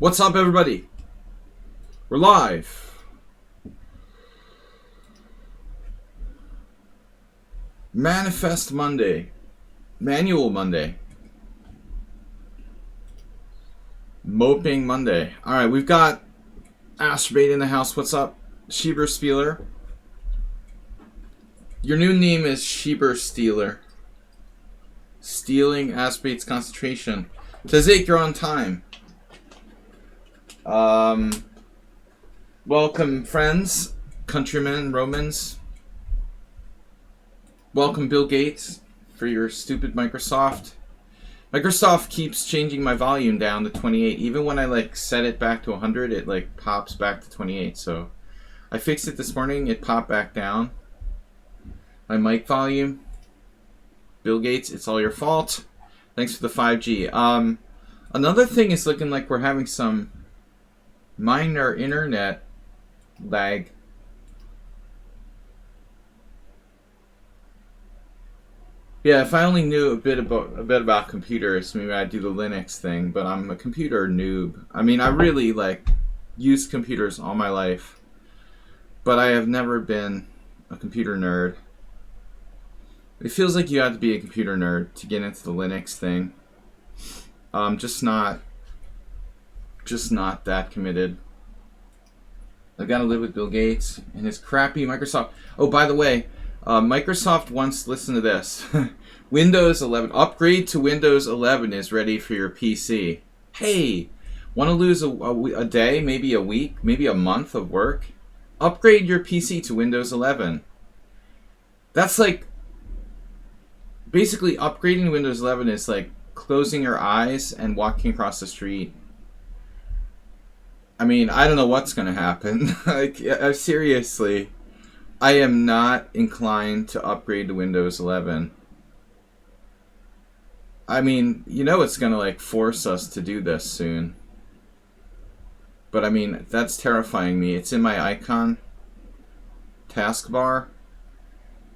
What's up, everybody? We're live. Manifest Monday. Manual Monday. Moping Monday. Alright, we've got Astrobait in the house. What's up? Schieber Spieler. Your new name is Schieber Stealer. Stealing Astrobait's concentration. Tazake, you're on time. Welcome, friends, countrymen, Romans. Welcome, Bill Gates, for your stupid Microsoft. Microsoft keeps changing my volume down to 28. Even when I set it back to 100, it pops back to 28. So I fixed it this morning. It popped back down. My mic volume. Bill Gates, it's all your fault. Thanks for the 5G. Another thing is looking like we're having some minor internet lag. Yeah, if I only knew a bit about computers, maybe I'd do the Linux thing, but I'm a computer noob. I mean, I really used computers all my life, but I have never been a computer nerd. It feels like you have to be a computer nerd to get into the Linux thing. Just not that committed. I've got to live with Bill Gates and his crappy Microsoft. Oh, by the way, Microsoft wants, listen to this. Windows 11, upgrade to Windows 11 is ready for your PC. Hey, want to lose a day, maybe a week, maybe a month of work? Upgrade your PC to Windows 11. That's basically upgrading to Windows 11 is closing your eyes and walking across the street. I mean, I don't know what's going to happen. Seriously, I am not inclined to upgrade to Windows 11. I mean, it's going to force us to do this soon. But I mean, that's terrifying me. It's in my icon taskbar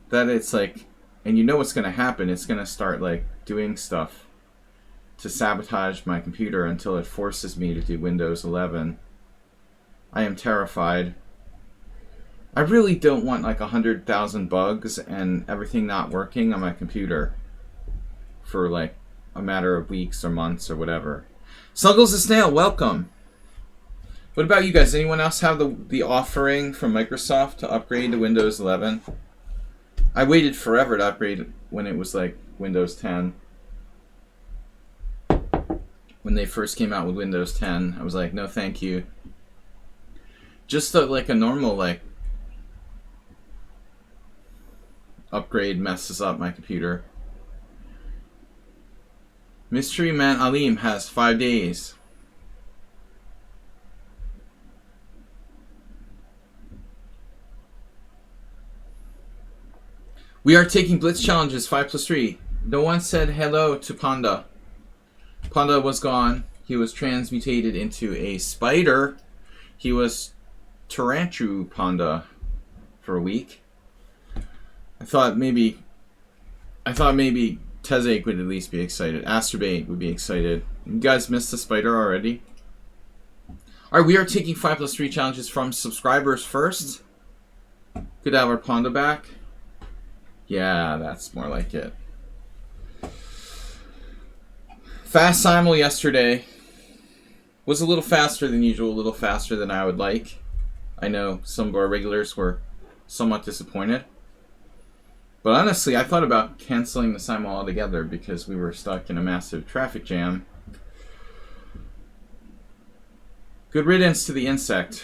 that it's and you know what's going to happen. It's going to start doing stuff to sabotage my computer until it forces me to do Windows 11. I am terrified. I really don't want 100,000 bugs and everything not working on my computer for a matter of weeks or months or whatever. Snuggles the Snail, welcome. What about you guys? Anyone else have the offering from Microsoft to upgrade to Windows 11? I waited forever to upgrade when it was Windows 10. When they first came out with Windows 10, I was like, no thank you. Just a normal upgrade messes up my computer. Mystery Man Alim has 5 days. We are taking Blitz challenges 5+3. No one said hello to Pawnda. Pawnda was gone. He was transmutated into a spider. He was Tarantu Pawnda for a week. I thought maybe Tezake would at least be excited. Astrobait would be excited. You guys missed the spider already? Alright, we are taking 5+3 challenges from subscribers first. Good to have our Pawnda back. Yeah, that's more like it. Fast simul yesterday was a little faster than usual, a little faster than I would like. I know some of our regulars were somewhat disappointed. But honestly, I thought about canceling the simul altogether because we were stuck in a massive traffic jam. Good riddance to the insect.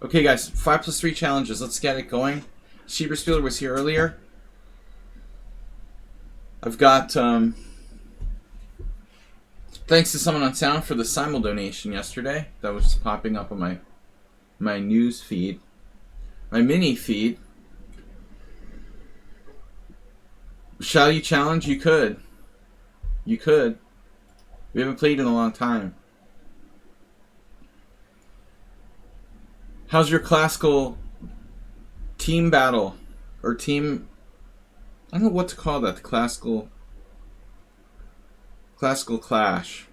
Okay guys, 5+3 challenges. Let's get it going. Schieber Spieler was here earlier. I've got, thanks to someone on Sound for the simul donation yesterday. That was just popping up on my news feed. My mini feed. Shall you challenge? You could. You could. We haven't played in a long time. How's your classical team battle? Or team... I don't know what to call that. The classical clash.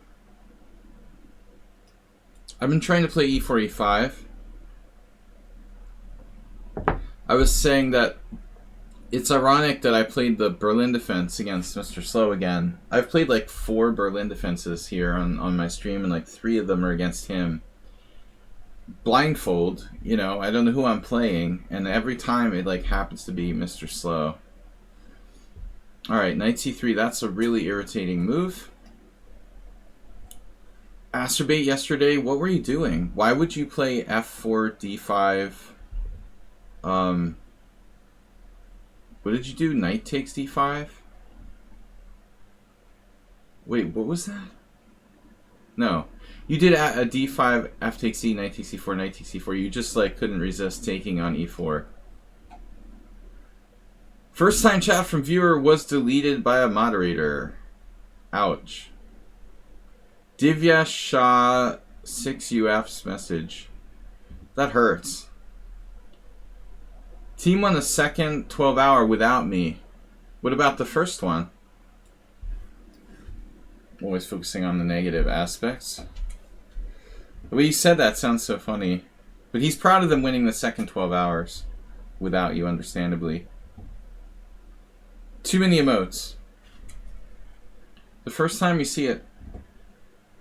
I've been trying to play e4, e5. I was saying that it's ironic that I played the Berlin defense against Mr. Slow again. I've played like 4 Berlin defenses here on my stream, and like 3 of them are against him. Blindfold, you know, I don't know who I'm playing, and every time it like happens to be Mr. Slow. Alright, knight c3, that's a really irritating move. Asterbate yesterday, what were you doing? Why would you play f4, d5? What did you do? Knight takes d5? Wait, what was that? No. You did a d5, f takes e, knight takes e4, knight takes e4. You just like couldn't resist taking on e4. First time chat from viewer was deleted by a moderator. Ouch. Divya Shah 6UF's message. That hurts. Team won the second 12-hour without me. What about the first one? Always focusing on the negative aspects. The way you said that sounds so funny. But he's proud of them winning the second 12 hours without you, understandably. Too many emotes. The first time you see it.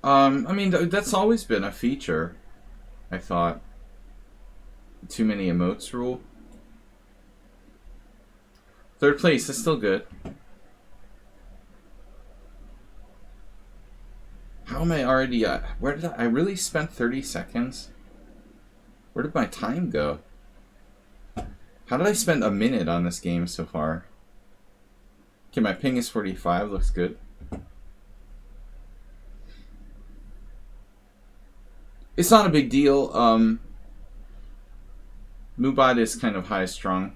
I mean, that's always been a feature, I thought. Too many emotes rule. Third place, that's still good. How am I already at? Where did I really spent 30 seconds? Where did my time go? How did I spend a minute on this game so far? Okay, my ping is 45, looks good. It's not a big deal. Mubad is kind of high strung.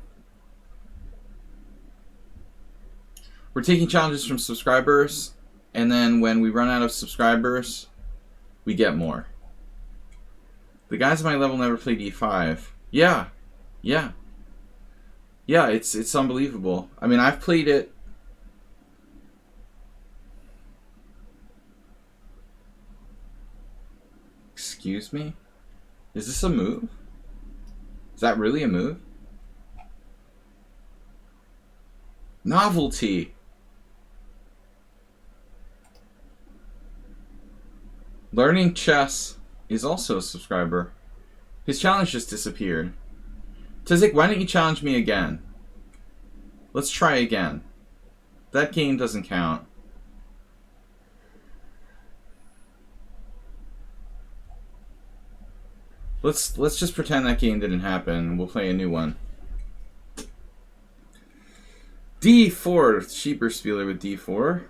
We're taking challenges from subscribers, and then when we run out of subscribers, we get more. The guys at my level never played e5. Yeah. Yeah, it's unbelievable. I mean, I've played it. Excuse me? Is this a move? Is that really a move? Novelty. Learning Chess is also a subscriber. His challenge just disappeared. Tizik, why don't you challenge me again? Let's try again. That game doesn't count. Let's just pretend that game didn't happen. We'll play a new one. D4. Schieberspieler with D4.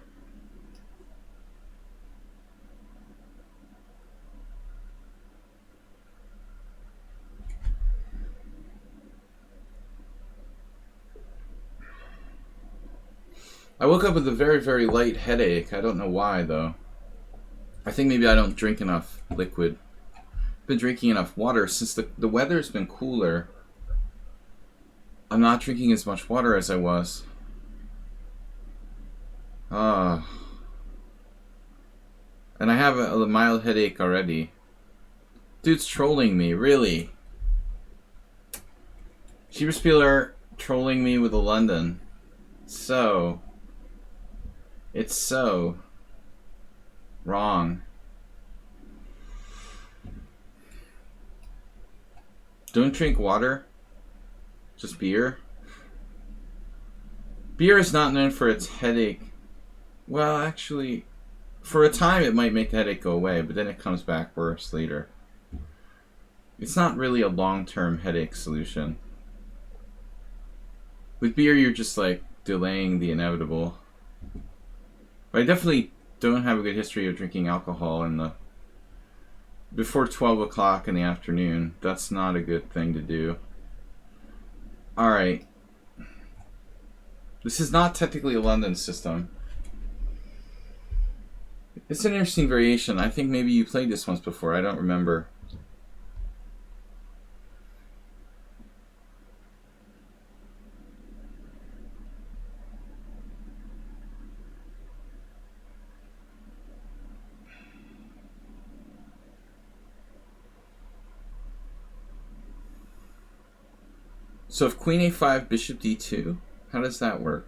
I woke up with a very, very light headache. I don't know why, though. I think maybe I don't drink enough liquid. I've been drinking enough water. Since the weather's been cooler, I'm not drinking as much water as I was. And I have a mild headache already. Dude's trolling me, really. Schieberspieler trolling me with a London. So... it's so wrong. Don't drink water. Just beer. Beer is not known for its headache. Well, actually, for a time it might make the headache go away, but then it comes back worse later. It's not really a long-term headache solution. With beer, you're just like delaying the inevitable. But I definitely don't have a good history of drinking alcohol in the before 12 o'clock in the afternoon. That's not a good thing to do. Alright. This is not technically a London system. It's an interesting variation. I think maybe you played this once before. I don't remember. So if queen a5, bishop d2, how does that work?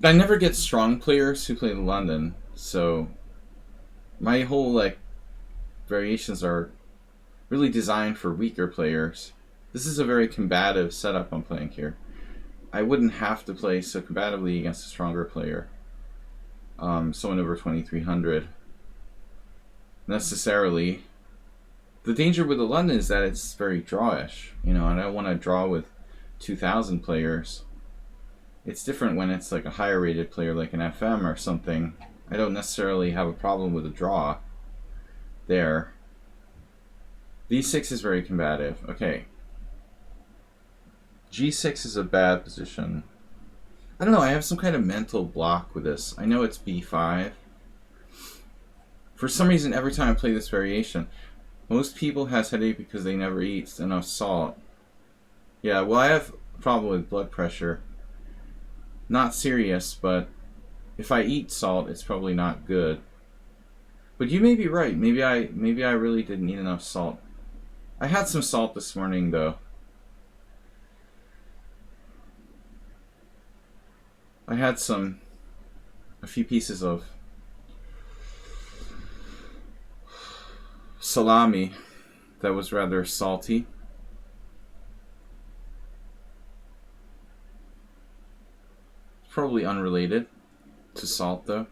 I never get strong players who play in London, so my whole like variations are really designed for weaker players. This is a very combative setup I'm playing here. I wouldn't have to play so combatively against a stronger player, someone over 2300 necessarily. The danger with the London is that it's very drawish, you know, and I don't want to draw with 2000 players. It's different when it's like a higher rated player like an FM or something. I don't necessarily have a problem with a draw there. D6 is very combative. Okay. G6 is a bad position. I don't know, I have some kind of mental block with this. I know it's B5. For some reason, every time I play this variation, most people has headache because they never eat enough salt. Yeah, well, I have a problem with blood pressure. Not serious, but if I eat salt, it's probably not good. But you may be right. Maybe I really didn't eat enough salt. I had some salt this morning, though. I had a few pieces of salami that was rather salty. Probably unrelated to salt, though.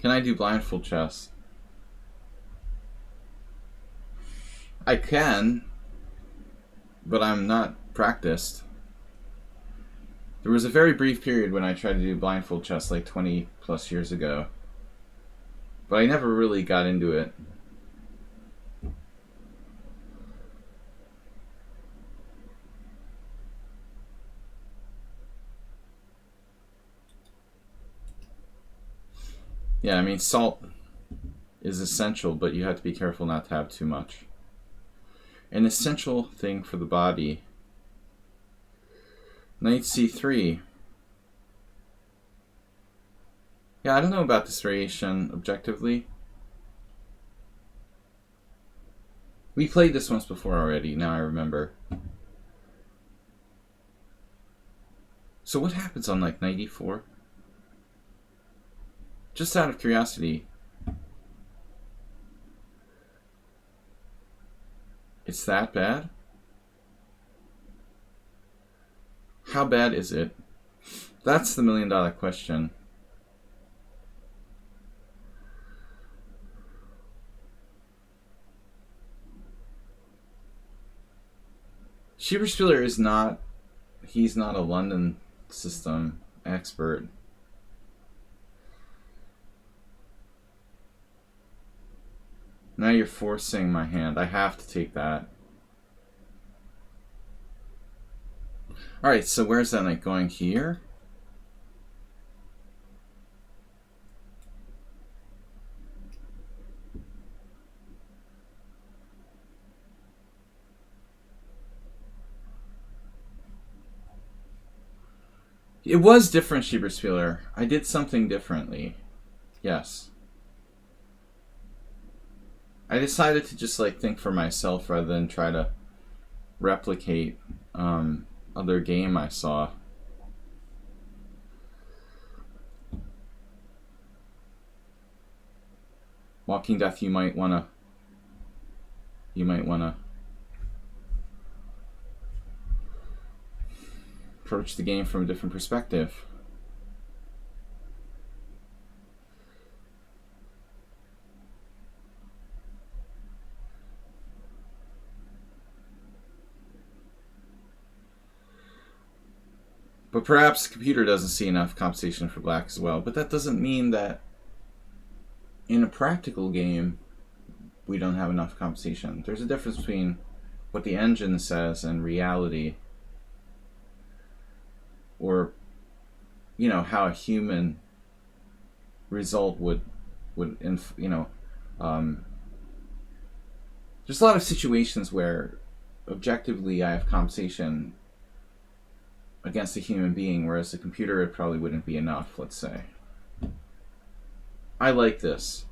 Can I do blindfold chess? I can, but I'm not practiced. There was a very brief period when I tried to do blindfold chess like 20 plus years ago, but I never really got into it. Yeah, I mean, salt is essential, but you have to be careful not to have too much. An essential thing for the body. Knight c3. Yeah, I don't know about this variation objectively. We played this once before already, now I remember. So what happens on like knight e4? Just out of curiosity. It's that bad? How bad is it? That's the million-dollar question. Schieberspieler is not, he's not a London system expert. Now you're forcing my hand. I have to take that. Alright, so where's that knight going? Here? It was different, Schieberspieler. I did something differently. Yes. I decided to just like think for myself rather than try to replicate other game I saw. Walking Death, you might wanna approach the game from a different perspective. But perhaps the computer doesn't see enough compensation for black as well. But that doesn't mean that in a practical game we don't have enough compensation. There's a difference between what the engine says and reality. Or, you know, how a human result would there's a lot of situations where objectively I have compensation against a human being, whereas the computer it probably wouldn't be enough, let's say. I like this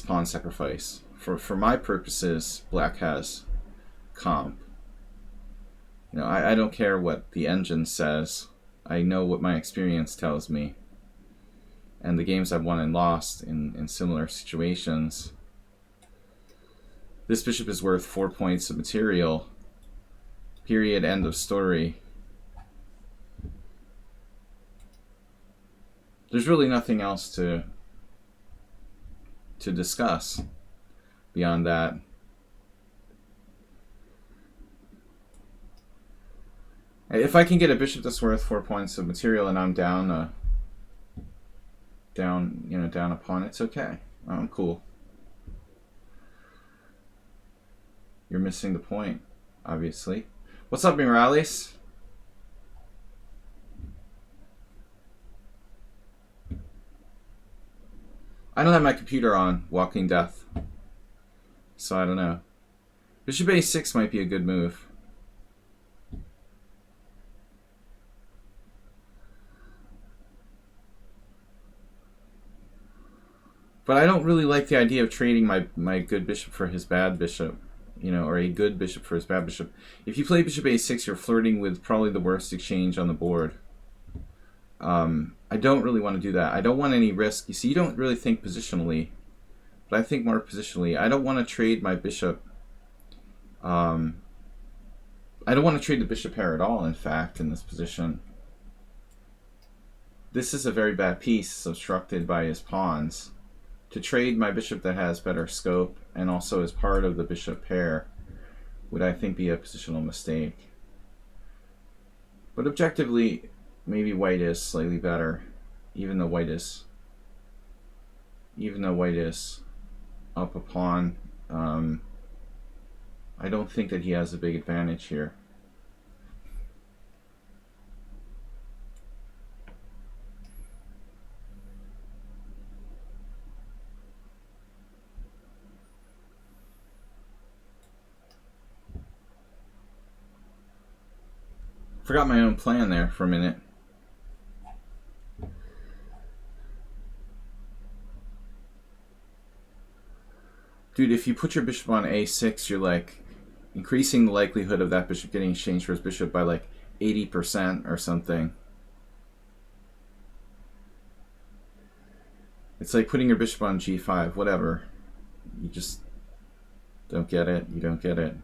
pawn sacrifice. For my purposes, black has comp. You know, I don't care what the engine says. I know what my experience tells me. And the games I've won and lost in similar situations. This bishop is worth 4 points of material. Period, end of story. There's really nothing else to discuss beyond that. If I can get a bishop that's worth 4 points of material and I'm down a pawn, it's okay. I'm cool. You're missing the point, obviously. What's up, Morales? I don't have my computer on, Walking Death. So I don't know. Bishop a6 might be a good move. But I don't really like the idea of trading my good bishop for his bad bishop. You know, or a good bishop for his bad bishop. If you play bishop a6, you're flirting with probably the worst exchange on the board. I don't really want to do that. I don't want any risk. You see, you don't really think positionally, but I think more positionally. I don't want to trade my bishop. I don't want to trade the bishop pair at all, in fact, in this position. This is a very bad piece, obstructed by his pawns. To trade my bishop that has better scope and also is part of the bishop pair would, I think, be a positional mistake. But objectively, maybe white is slightly better, even though white is up a pawn. I don't think that he has a big advantage here. Forgot my own plan there for a minute. Dude, if you put your bishop on a6, you're like increasing the likelihood of that bishop getting exchanged for his bishop by like 80% or something. It's like putting your bishop on g5, whatever. You just don't get it. You don't get it.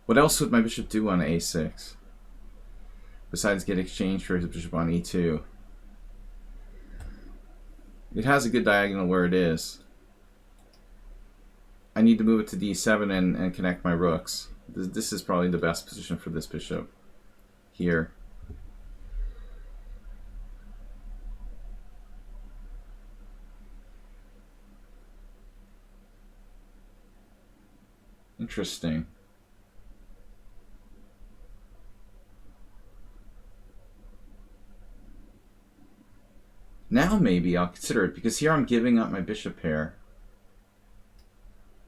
What else would my bishop do on a6? Besides get exchanged for his bishop on e2. It has a good diagonal where it is. I need to move it to d7 and connect my rooks. This is probably the best position for this bishop here. Interesting. Now maybe I'll consider it, because here I'm giving up my bishop pair.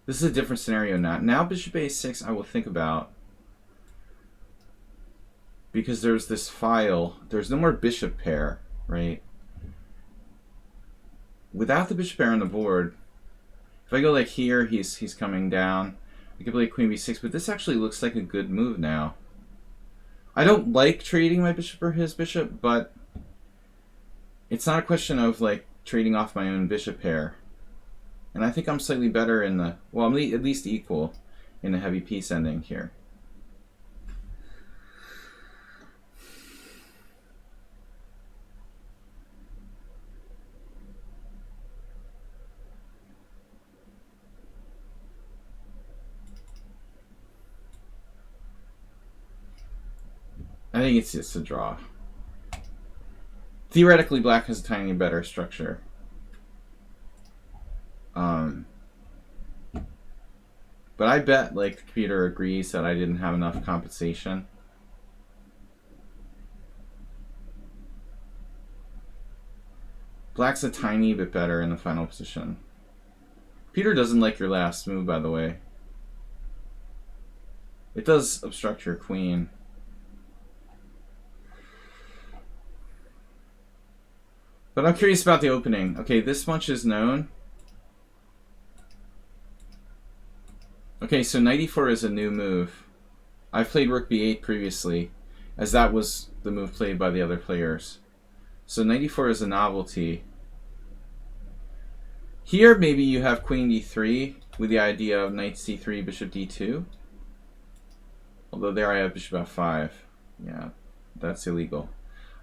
This is a different scenario now. Now bishop a6 I will think about, because there's this file. There's no more bishop pair, right? Without the bishop pair on the board, if I go like here, he's coming down. I could play queen b6, but this actually looks like a good move now. I don't like trading my bishop for his bishop, but it's not a question of like trading off my own bishop pair. And I think I'm slightly better in the, well, I'm at least equal in the heavy piece ending here. I think it's just a draw. Theoretically, black has a tiny better structure. But I bet like the computer agrees that I didn't have enough compensation. Black's a tiny bit better in the final position. Peter doesn't like your last move, by the way. It does obstruct your queen. But I'm curious about the opening. Okay, this much is known. Okay, so knight e4 is a new move. I've played rook b8 previously, as that was the move played by the other players. So knight e4 is a novelty. Here, maybe you have queen d3 with the idea of knight c3, bishop d2. Although there I have bishop f5. Yeah, that's illegal.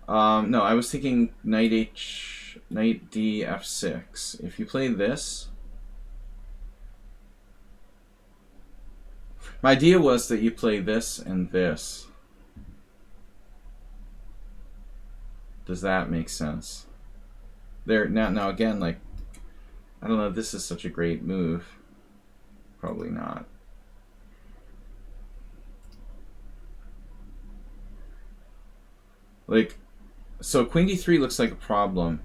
No, I was thinking knight d f6. If you play this, my idea was that you play this and this. Does that make sense? There now again, like, I don't know if this is such a great move. Probably not. Like, so queen d3 looks like a problem.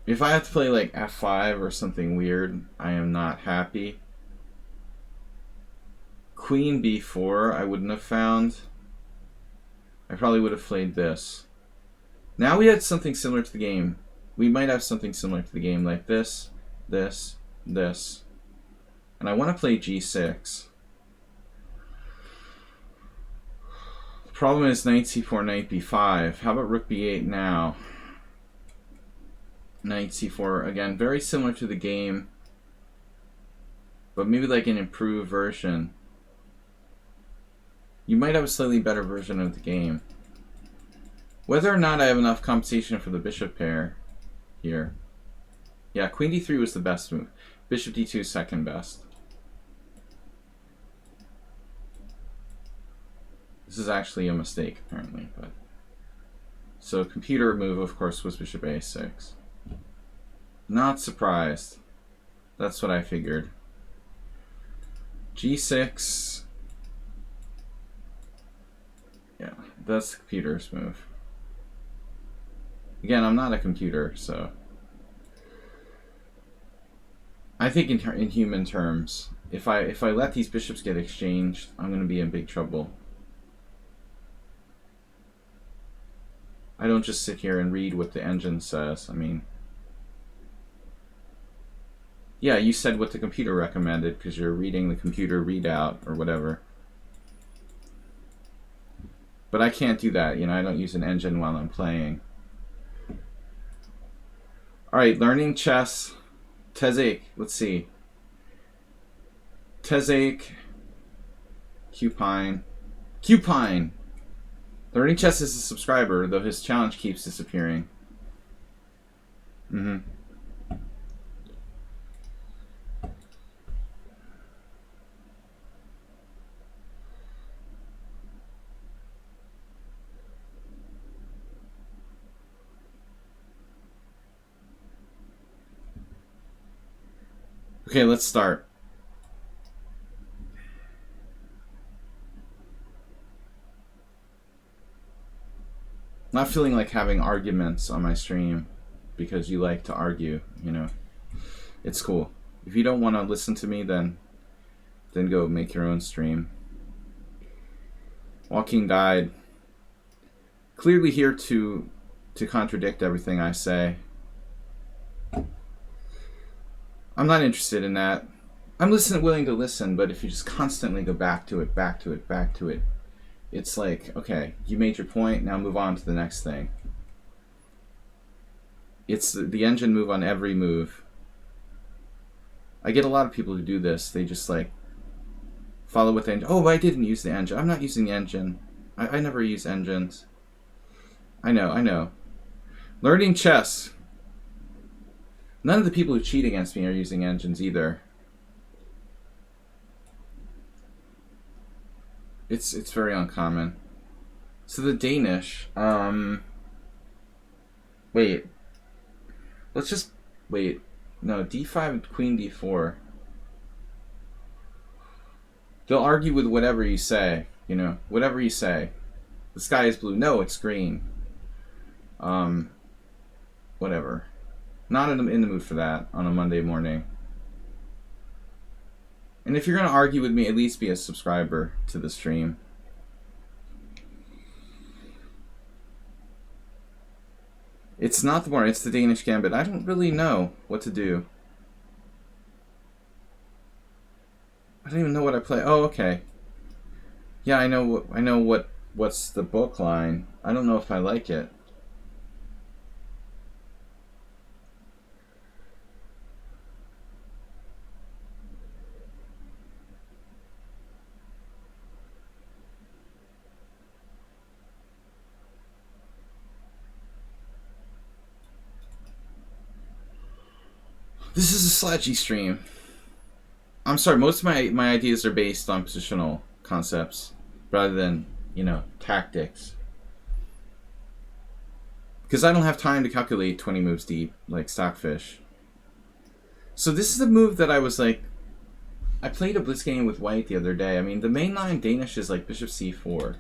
If I have to play like f5 or something weird, I am not happy. Queen b4 I wouldn't have found. I probably would have played this. Now we had something similar to the game. We might have something similar to the game, like this, this, this. And I want to play g6. The problem is knight c4, knight b5. How about rook b8 now? Knight c4, again, very similar to the game, but maybe like an improved version. You might have a slightly better version of the game. Whether or not I have enough compensation for the bishop pair here. Yeah, queen d3 was the best move. Bishop d2 second best. This is actually a mistake, apparently. But so computer move, of course, was bishop a6. Not surprised. That's what I figured. g6. Yeah, that's the computer's move. Again, I'm not a computer, so I think in human terms, if I let these bishops get exchanged, I'm going to be in big trouble. I don't just sit here and read what the engine says. I mean, yeah, you said what the computer recommended because you're reading the computer readout or whatever. But I can't do that, you know, I don't use an engine while I'm playing. Alright, learning chess. Tezek, let's see. Tezek. Cupine. Cupine! Learning chess is a subscriber, though his challenge keeps disappearing. Okay, let's start. Not feeling like having arguments on my stream because you like to argue, you know. It's cool. If you don't want to listen to me, then go make your own stream. Walking Guide. Clearly here to contradict everything I say. I'm not interested in that. I'm willing to listen, but if you just constantly go back to it, it's like, okay, you made your point, now move on to the next thing. It's the engine move on every move. I get a lot of people who do this. They just like follow with the engine. Oh, I didn't use the engine. I'm not using the engine. I never use engines. I know. Learning chess. None of the people who cheat against me are using engines either. It's very uncommon. So the Danish, wait. Let's just wait. No, d5, queen d4. They'll argue with whatever you say, you know, whatever you say. The sky is blue. No, it's green. Whatever. Not in the mood for that on a Monday morning. And if you're going to argue with me, at least be a subscriber to the stream. It's not the Mora, it's the Danish Gambit. I don't really know what to do. I don't even know what I play. Oh, okay. Yeah, I know what's the book line. I don't know if I like it. This is a Sladgie stream. I'm sorry, most of my ideas are based on positional concepts rather than, tactics. Because I don't have time to calculate 20 moves deep like Stockfish. So this is the move that I was like, I played a blitz game with White the other day. I mean, the main line Danish is like bishop c4.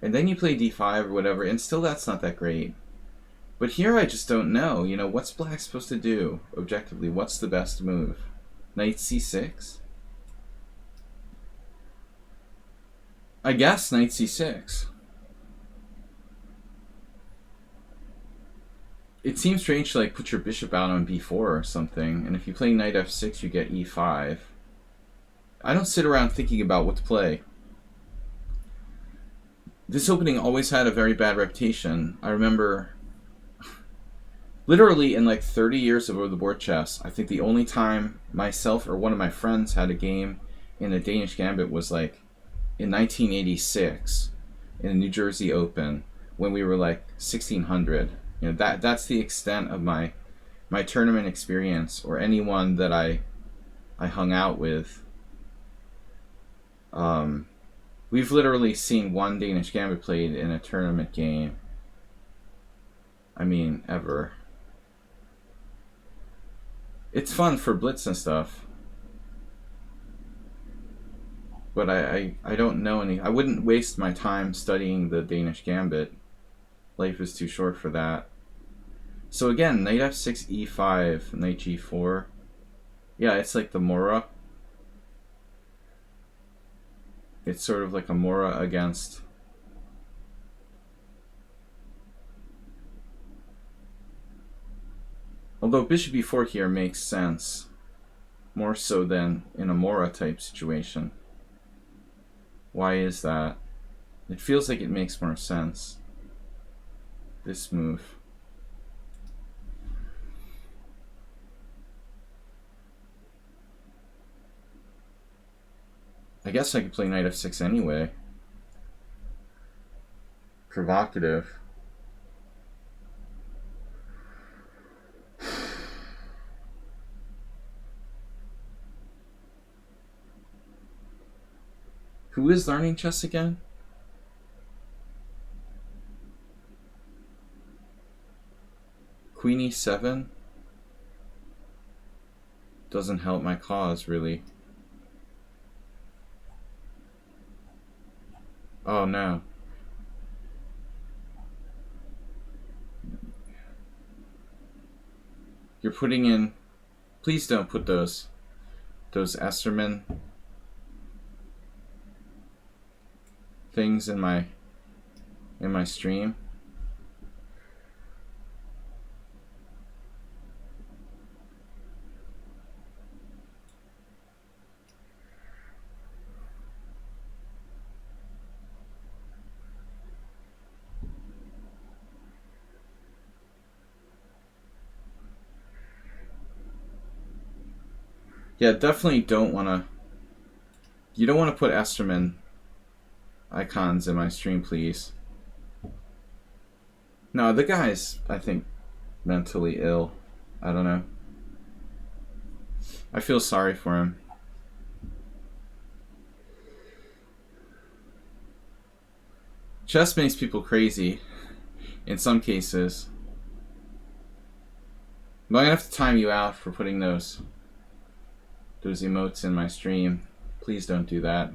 And then you play d5 or whatever, and still that's not that great. But here I just don't know. What's Black supposed to do objectively? What's the best move? Knight c6? I guess knight c6. It seems strange to put your bishop out on b4 or something, and if you play knight f6 you get e5. I don't sit around thinking about what to play. This opening always had a very bad reputation. I remember literally in 30 years of over-the-board chess, I think the only time myself or one of my friends had a game in a Danish Gambit was in 1986 in the New Jersey Open when we were 1600. That's the extent of my tournament experience or anyone that I hung out with. We've literally seen one Danish Gambit played in a tournament game. I mean, ever. It's fun for blitz and stuff. But I don't know any. I wouldn't waste my time studying the Danish Gambit. Life is too short for that. So again, knight f6, e5, knight g4. Yeah, it's like the Mora. It's sort of like a Mora against... Although bishop e4 here makes sense, more so than in a Mora type situation. Why is that? It feels like it makes more sense, this move. I guess I could play knight f6 anyway. Provocative. Who is learning chess again? Queen e7 doesn't help my cause, really. Oh no. You're putting in... Please don't put those Esterman things in my stream. Yeah, definitely don't want to... You don't want to put Esterman icons in my stream, please. No, the guy's, I think, mentally ill. I don't know. I feel sorry for him. Chess makes people crazy, in some cases. But I'm gonna have to time you out for putting those emotes in my stream. Please don't do that.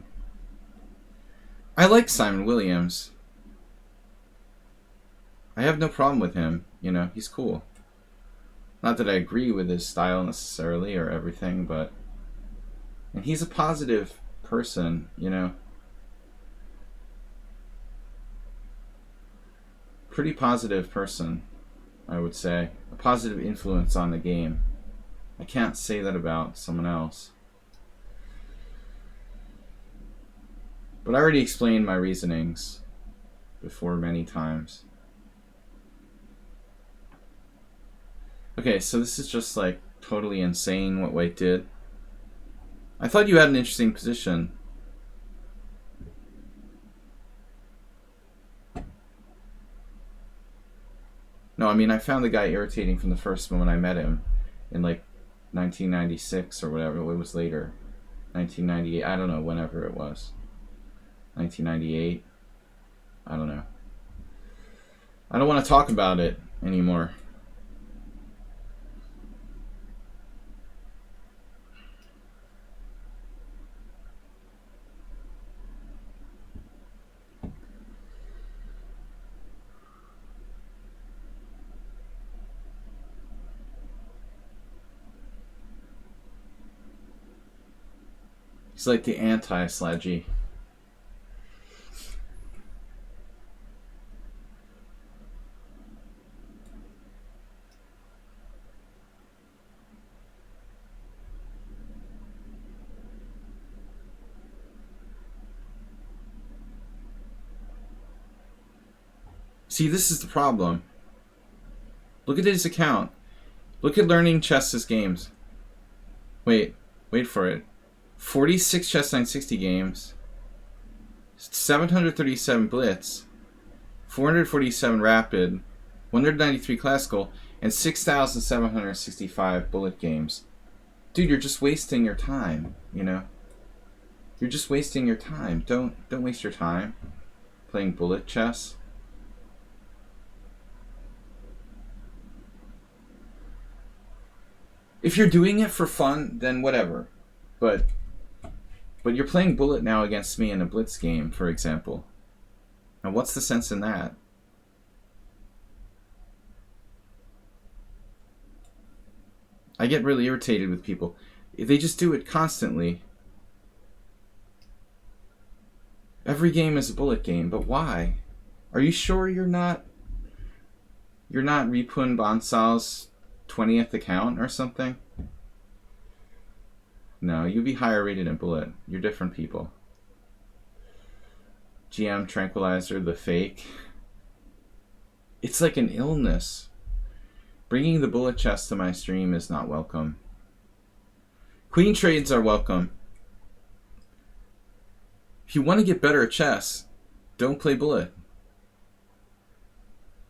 I like Simon Williams. I have no problem with him. He's cool. Not that I agree with his style necessarily or everything, but... And he's a positive person, Pretty positive person. I would say. A positive influence on the game. I can't say that about someone else. But I already explained my reasonings before many times. Okay, so this is just like totally insane what white did. I thought you had an interesting position. No, I mean, I found the guy irritating from the first moment I met him in like 1996 or whatever. It was later. 1998. I don't know, whenever it was. 1998. I don't know. I don't want to talk about it anymore. He's like the anti-Sladgie. See, this is the problem. Look at his account. Look at learning chess's games. Wait for it. 46 chess 960 games. 737 blitz. 447 rapid. 193 classical. And 6,765 bullet games. Dude, you're just wasting your time, you know? You're just wasting your time. Don't waste your time playing bullet chess. If you're doing it for fun, then whatever. But you're playing bullet now against me in a blitz game, for example. Now what's the sense in that? I get really irritated with people. They just do it constantly. Every game is a bullet game, but why? Are you sure you're not Ripun Bansal's 20th account or something? No, you'd be higher rated in bullet. You're different people. GM Tranquilizer, the fake. It's like an illness. Bringing the bullet chess to my stream is not welcome. Queen trades are welcome. If you want to get better at chess, don't play bullet.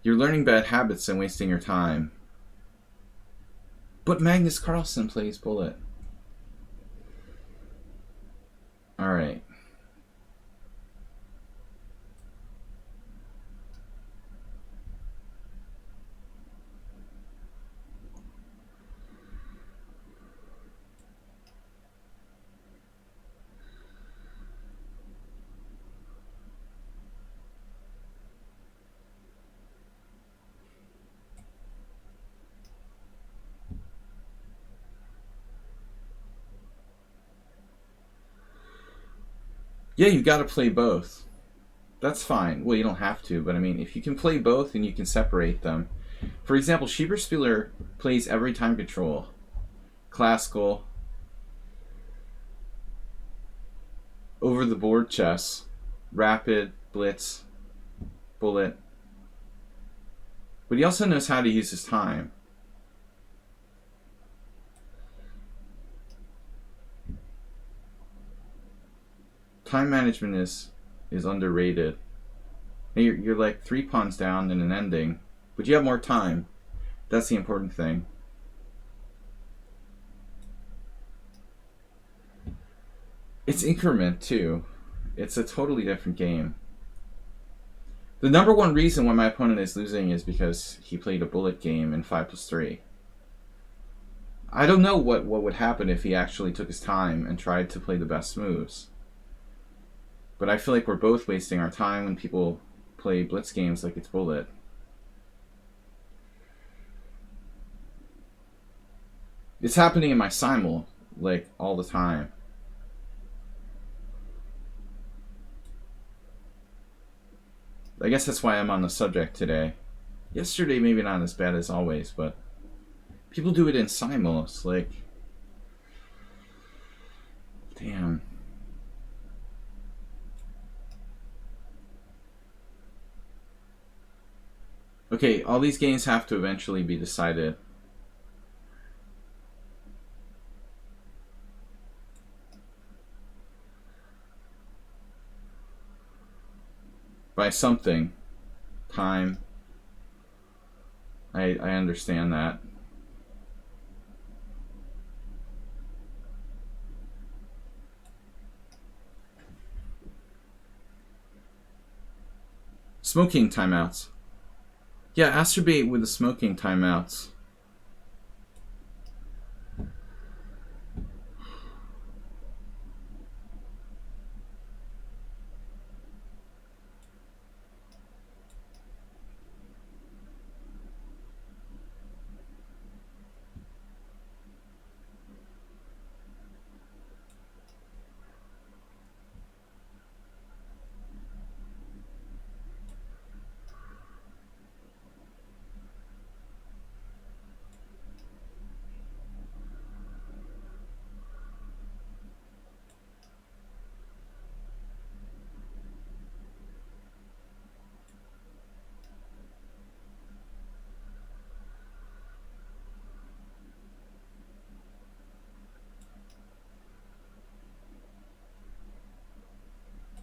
You're learning bad habits and wasting your time. But Magnus Carlsen plays bullet. Alright. Yeah, you gotta play both. That's fine. Well, you don't have to, but I mean, if you can play both and you can separate them. For example, Schieberspieler plays every time control. Classical. Over the board chess. Rapid, blitz, bullet. But he also knows how to use his time. Time management is underrated. You're like 3 pawns down in an ending, but you have more time. That's the important thing. It's increment too. It's a totally different game. The number one reason why my opponent is losing is because he played a bullet game in 5+3. I don't know what would happen if he actually took his time and tried to play the best moves. But I feel like we're both wasting our time when people play blitz games like it's bullet. It's happening in my simul, like, all the time. I guess that's why I'm on the subject today. Yesterday, maybe not as bad as always, but people do it in simuls. Like, damn. Okay, all these games have to eventually be decided. By something. Time. I understand that. Smoking timeouts. Yeah, Astrobate with the smoking timeouts.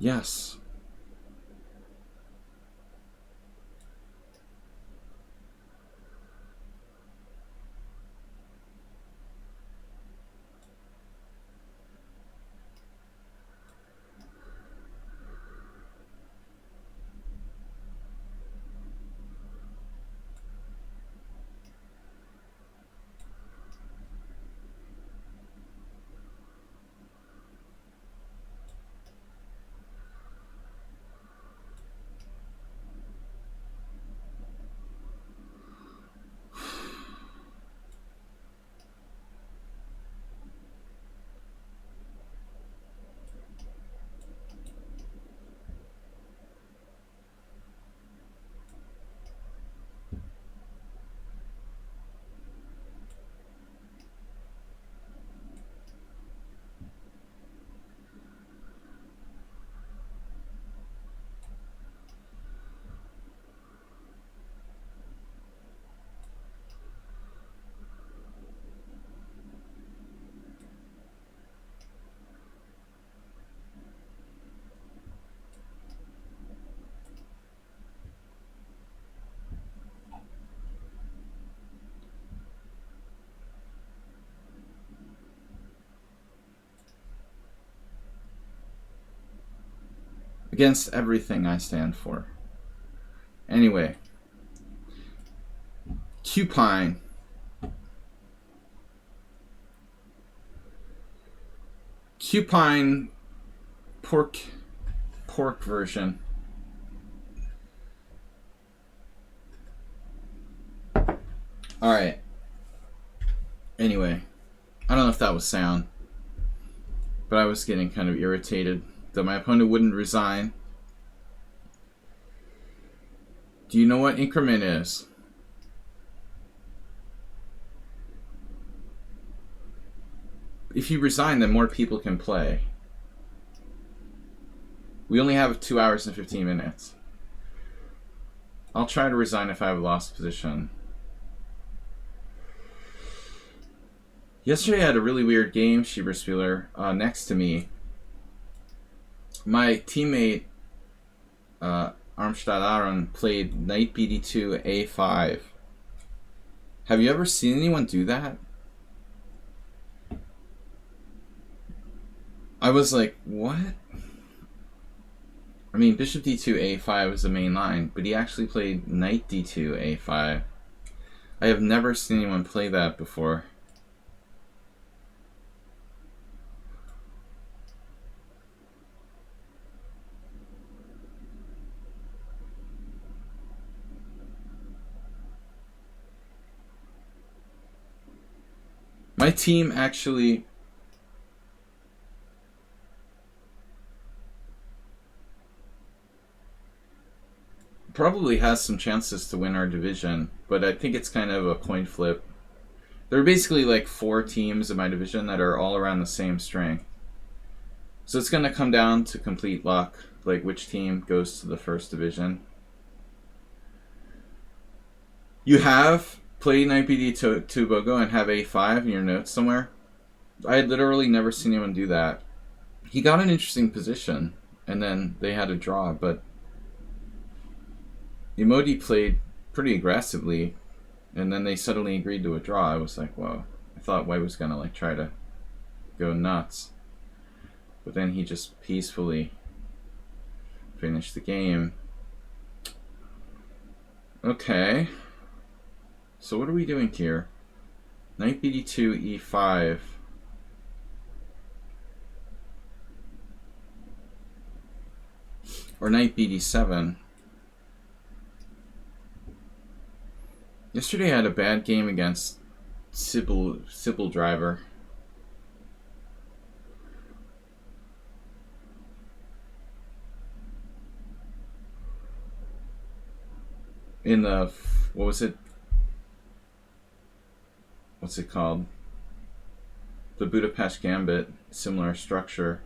Yes. Against everything I stand for. Anyway. Cupine. Cupine pork version. Alright. Anyway. I don't know if that was sound. But I was getting kind of irritated that my opponent wouldn't resign. Do you know what increment is? If you resign, then more people can play. We only have 2 hours and 15 minutes. I'll try to resign if I have a lost position. Yesterday I had a really weird game, Schieberspieler, next to me. My teammate, Armstadt Aaron, played knight bd2 a5. Have you ever seen anyone do that? I was like, what? I mean, bishop d2 a5 was the main line, but he actually played knight d2 a5. I have never seen anyone play that before. My team actually... probably has some chances to win our division, but I think it's kind of a coin flip. There are basically like 4 teams in my division that are all around the same strength. So it's going to come down to complete luck, like which team goes to the first division. You have played Knight BD2 Bogo and have A5 in your notes somewhere? I had literally never seen anyone do that. He got an interesting position, and then they had a draw, but Emodi played pretty aggressively, and then they suddenly agreed to a draw. I was like, whoa. I thought White was going to like try to go nuts. But then he just peacefully finished the game. Okay. So what are we doing here? Knight BD2, E5. Or Knight BD7. Yesterday I had a bad game against Sybil Driver. In the, what was it? What's it called? The Budapest Gambit, similar structure.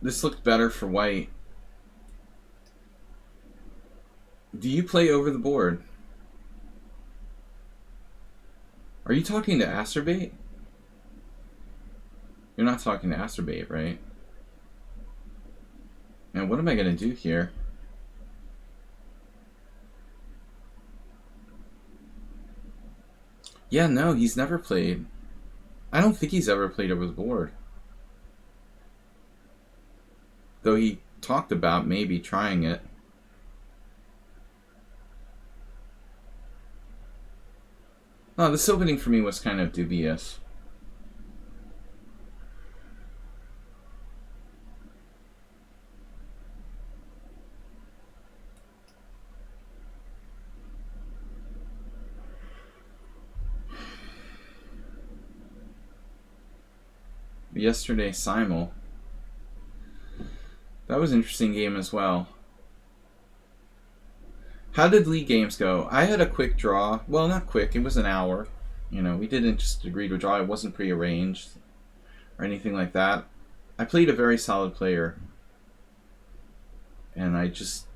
This looked better for White. Do you play over the board? Are you talking to Acerbate? You're not talking to Acerbate, right? And what am I going to do here? Yeah, no, he's never played. I don't think he's ever played over the board. Though he talked about maybe trying it. No, this opening for me was kind of dubious. Yesterday, Simul. That was an interesting game as well. How did league games go? I had a quick draw. Well, not quick. It was an hour. You know, we didn't just agree to a draw. It wasn't prearranged or anything like that. I played a very solid player. And I just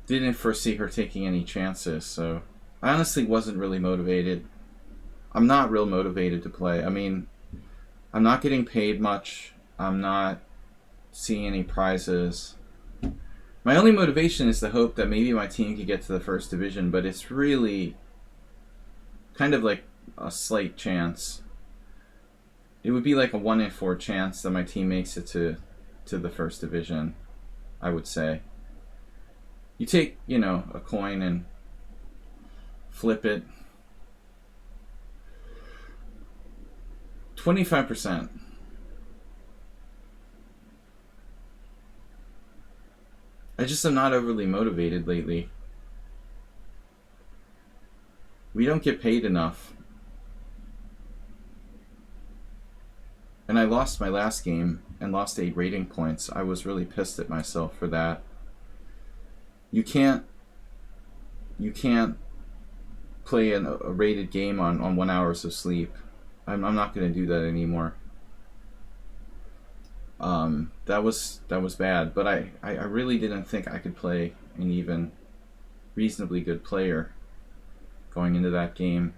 didn't foresee her taking any chances. So I honestly wasn't really motivated. I'm not real motivated to play. I mean, I'm not getting paid much. I'm not seeing any prizes. My only motivation is the hope that maybe my team could get to the first division, but it's really kind of like a slight chance. It would be like a 1 in 4 chance that my team makes it to the first division, I would say. You take, you know, a coin and flip it. 25%. I just am not overly motivated lately. We don't get paid enough. And I lost my last game and lost 8 rating points. I was really pissed at myself for that. You can't play a rated game on 1 hour of sleep. I'm not going to do that anymore. That was bad, but I really didn't think I could play an even reasonably good player going into that game.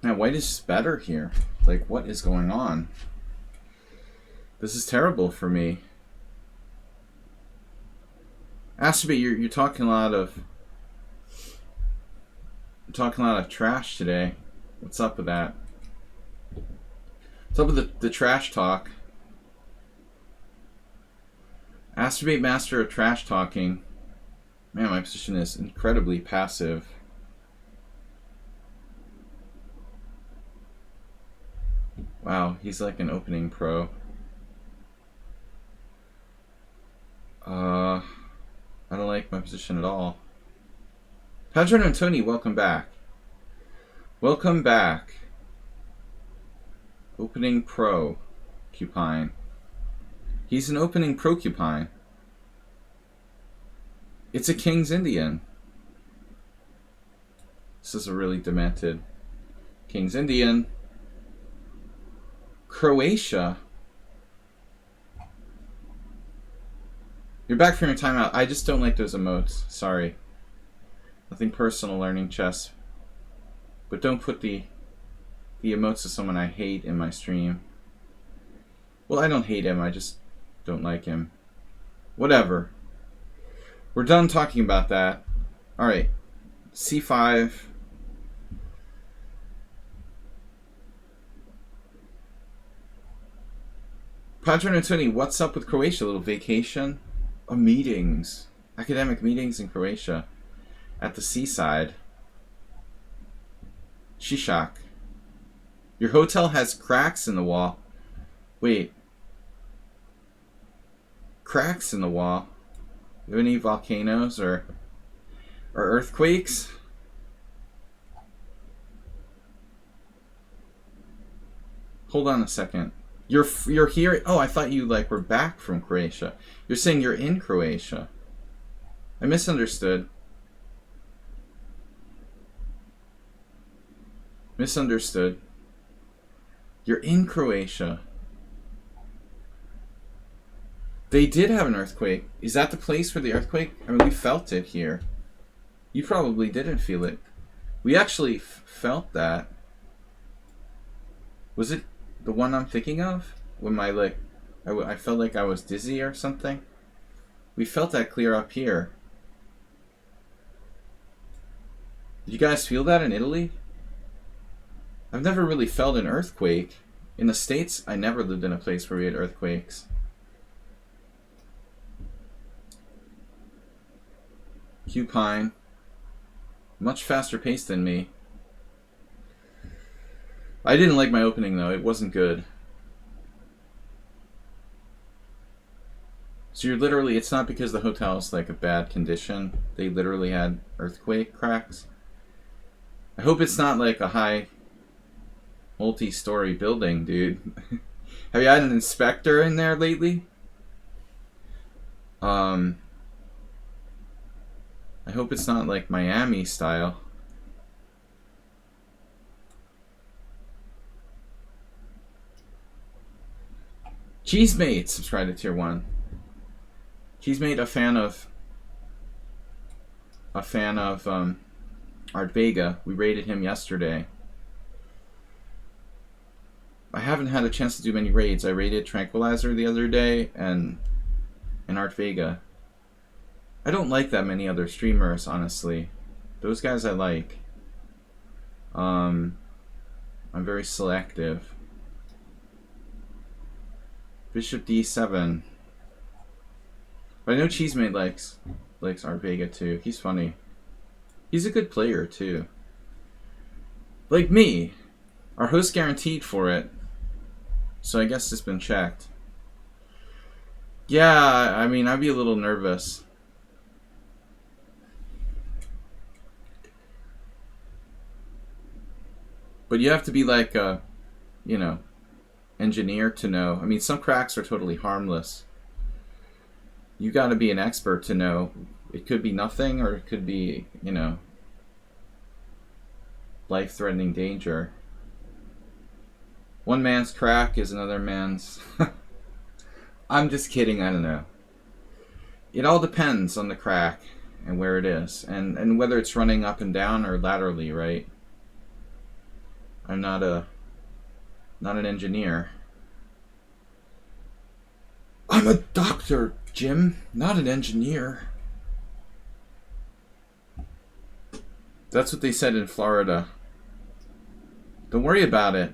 Now, White is just better here. Like, what is going on? This is terrible for me. Astaby, you're talking a lot of trash today. What's up with that? What's up with the trash talk? Astrobate master of trash talking. Man, my position is incredibly passive. Wow, he's like an opening pro. I don't like my position at all. Padron and Tony, welcome back. Welcome back. Opening pro, Cupine. He's an opening porcupine. It's a King's Indian. This is a really demented King's Indian. Croatia. You're back from your timeout. I just don't like those emotes. Sorry. Nothing personal learning chess. But don't put the emotes of someone I hate in my stream. Well, I don't hate him. I just don't like him. Whatever. We're done talking about that. Alright. C5. Padron and Tony, what's up with Croatia? A little vacation? Oh, meetings. Academic meetings in Croatia. At the seaside. Shishak. Your hotel has cracks in the wall. Wait. Cracks in the wall? Do you have any volcanoes or earthquakes? Hold on a second. You're here. Oh, I thought you like were back from Croatia. You're saying you're in Croatia. I misunderstood. Misunderstood. You're in Croatia. They did have an earthquake. Is that the place for the earthquake? I mean, we felt it here. You probably didn't feel it. We actually felt that. Was it the one I'm thinking of? When I felt like I was dizzy or something? We felt that clear up here. Did you guys feel that in Italy? I've never really felt an earthquake. In the States, I never lived in a place where we had earthquakes. Cupine. Much faster pace than me. I didn't like my opening though. It wasn't good. So you're literally, it's not because the hotel is like a bad condition. They literally had earthquake cracks. I hope it's not like a high multi-story building, dude. Have you had an inspector in there lately? I hope it's not like Miami style. Cheesemate, subscribe to tier 1. Cheesemate, a fan of Art Vega. We rated him yesterday. I haven't had a chance to do many raids. I raided Tranquilizer the other day and Art Vega. I don't like that many other streamers, honestly. Those guys I like. I'm very selective. Bishop d7. But I know Cheesemate likes Art Vega too. He's funny. He's a good player too. Like me. Our host guaranteed for it. So I guess it's been checked. Yeah, I mean, I'd be a little nervous. But you have to be like a, engineer to know. I mean, some cracks are totally harmless. You got to be an expert to know. It could be nothing, or it could be, life-threatening danger. One man's crack is another man's... I'm just kidding, I don't know. It all depends on the crack and where it is. And whether it's running up and down or laterally, right? I'm not an engineer. I'm a doctor, Jim, not an engineer. That's what they said in Florida. Don't worry about it.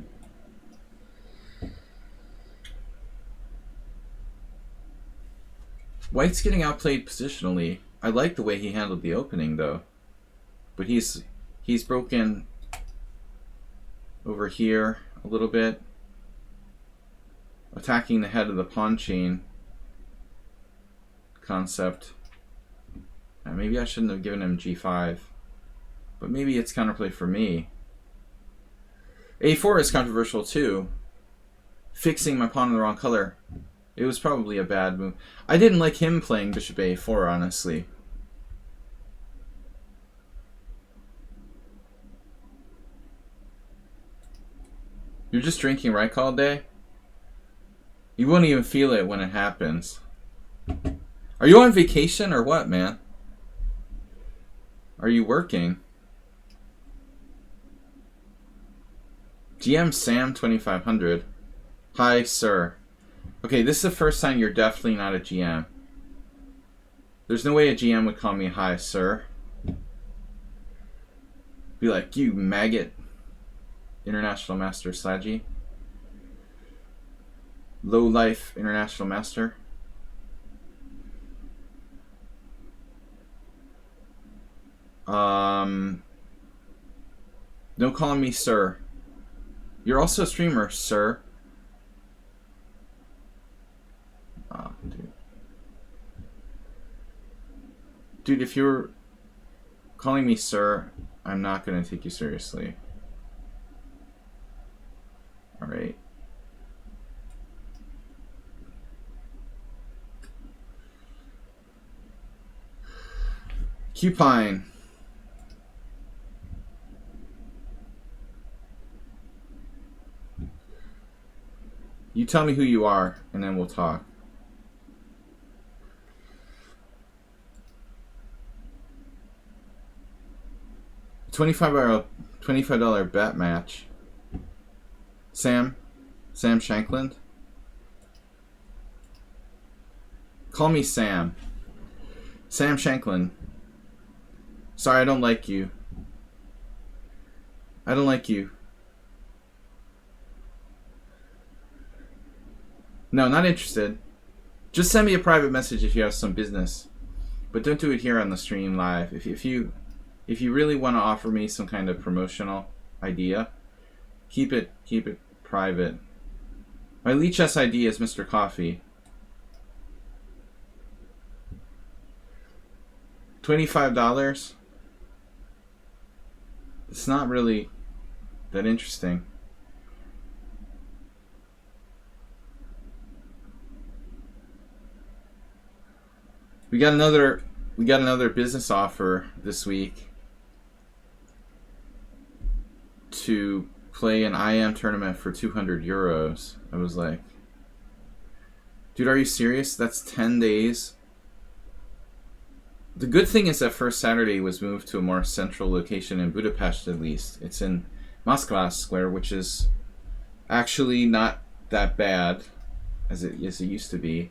White's getting outplayed positionally. I like the way he handled the opening, though. But he's broken over here a little bit. Attacking the head of the pawn chain concept. Maybe I shouldn't have given him g5. But maybe it's counterplay for me. a4 is controversial too. Fixing my pawn in the wrong color. It was probably a bad move. I didn't like him playing bishop a4, honestly. You're just drinking Reich all day? You won't even feel it when it happens. Are you on vacation or what, man? Are you working? GM Sam 2500. Hi, sir. Okay, this is the first time you're definitely not a GM. There's no way a GM would call me hi, sir. Be like, you maggot. International Master Sladgie. Low Life International Master. Don't call me sir. You're also a streamer, sir. Oh, dude. Dude, if you're calling me sir, I'm not going to take you seriously. Alright. Cupine. You tell me who you are, and then we'll talk. $25 bet match. Sam Shankland. Call me Sam. Sam Shankland. Sorry, I don't like you. I don't like you. No, not interested. Just send me a private message if you have some business. But don't do it here on the stream live. If you really want to offer me some kind of promotional idea, keep it private. My lichess ID is Mr. Coffee. $25? It's not really that interesting. We got another business offer this week to play an IM tournament for 200 euros. I was like, dude, are you serious? That's 10 days. The good thing is that First Saturday was moved to a more central location in Budapest, at least. It's in Moskva Square, which is actually not that bad as it used to be.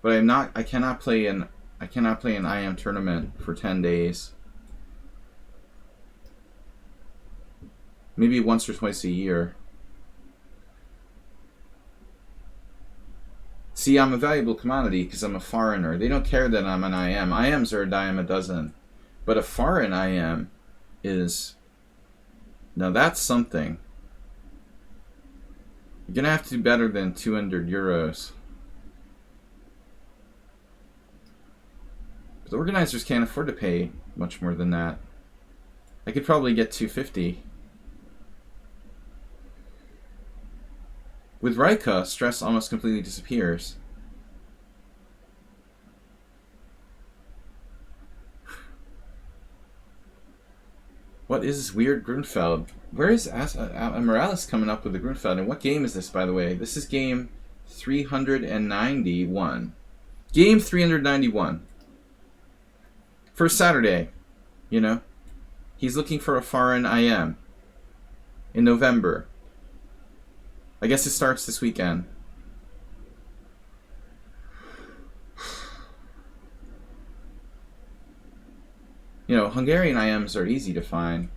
But I cannot play an IM tournament for 10 days. Maybe once or twice a year. See, I'm a valuable commodity because I'm a foreigner. They don't care that I'm an IM. IMs are a dime a dozen. But a foreign IM is... Now that's something. You're going to have to do better than 200 euros. But the organizers can't afford to pay much more than that. I could probably get 250. With Raika, stress almost completely disappears. What is this weird Grunfeld? Where is Morales coming up with the Grunfeld? And what game is this, by the way? This is game 391. Game 391. First Saturday, you know? He's looking for a foreign IM in November. I guess it starts this weekend. You know, Hungarian IMs are easy to find.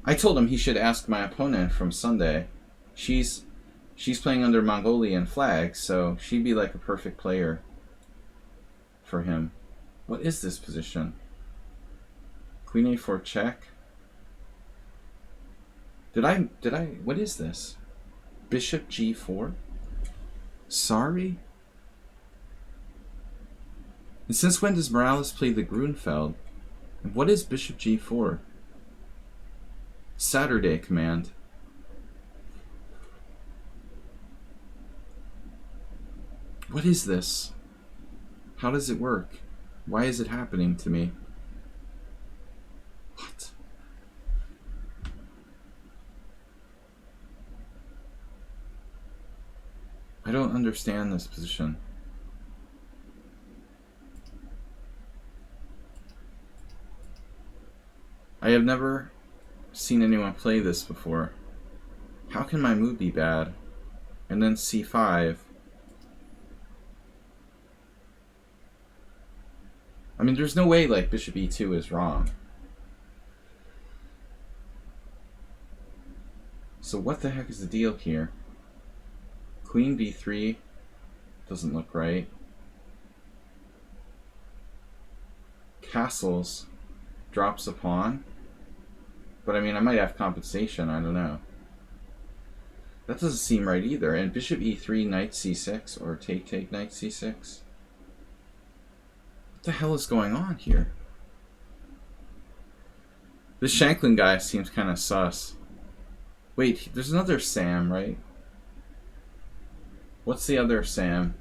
I told him he should ask my opponent from Sunday. She's playing under Mongolian flag, so she'd be like a perfect player for him. What is this position? Queen a4 check. Did I what is this? Bishop g4? Sorry? And since when does Morales play the Grunfeld? And what is Bishop g4? Saturday command. What is this? How does it work? Why is it happening to me? What? I don't understand this position. I have never seen anyone play this before. How can my move be bad? And then c5. I mean, there's no way like bishop e2 is wrong. So what the heck is the deal here? Queen b3 doesn't look right. Castles drops a pawn. But I mean, I might have compensation, I don't know. That doesn't seem right either. And bishop e3, knight c6, or take, knight c6. What the hell is going on here? This Shanklin guy seems kind of sus. Wait, there's another Sam, right? What's the other Sam?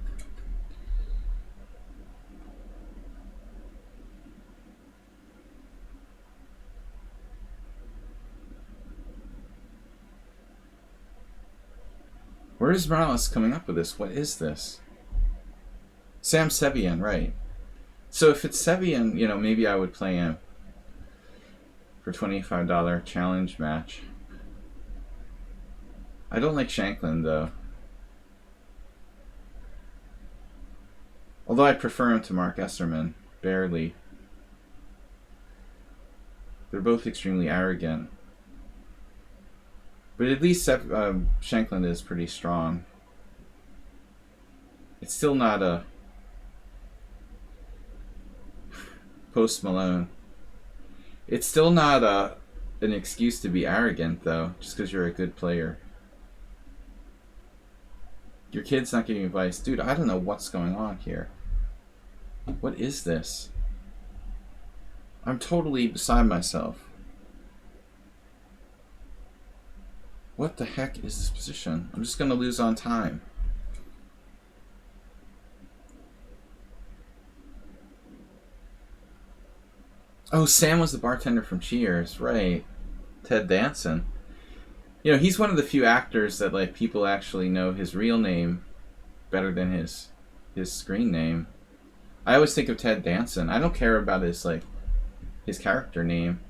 Where is Morales coming up with this? What is this? Sam Sevian, right. So if it's Sevian, you know, maybe I would play him for $25 challenge match. I don't like Shanklin, though. Although I prefer him to Mark Esserman, barely. They're both extremely arrogant. But at least Shanklin is pretty strong. It's still not a Post Malone. It's still not an excuse to be arrogant, though, just because you're a good player. Your kid's not giving advice. Dude, I don't know what's going on here. What is this? I'm totally beside myself. What the heck is this position? I'm just going to lose on time. Oh, Sam was the bartender from Cheers, right. Ted Danson. You know, he's one of the few actors that like people actually know his real name better than his screen name. I always think of Ted Danson. I don't care about his character name.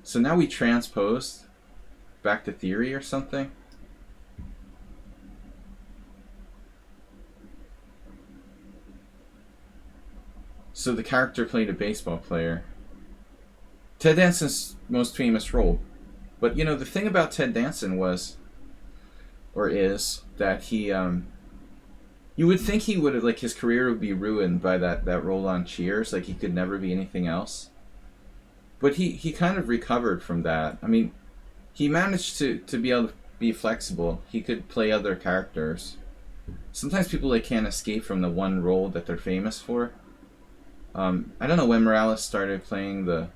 So now we transposed back to theory or something. So the character played a baseball player. Ted Danson's most famous role. But you know, the thing about Ted Danson was, or is, that he, you would think he would have, like, his career would be ruined by that role on Cheers. Like, he could never be anything else. But he kind of recovered from that. I mean, he managed to be able to be flexible. He could play other characters. Sometimes people like can't escape from the one role that they're famous for. I don't know when Morales started playing the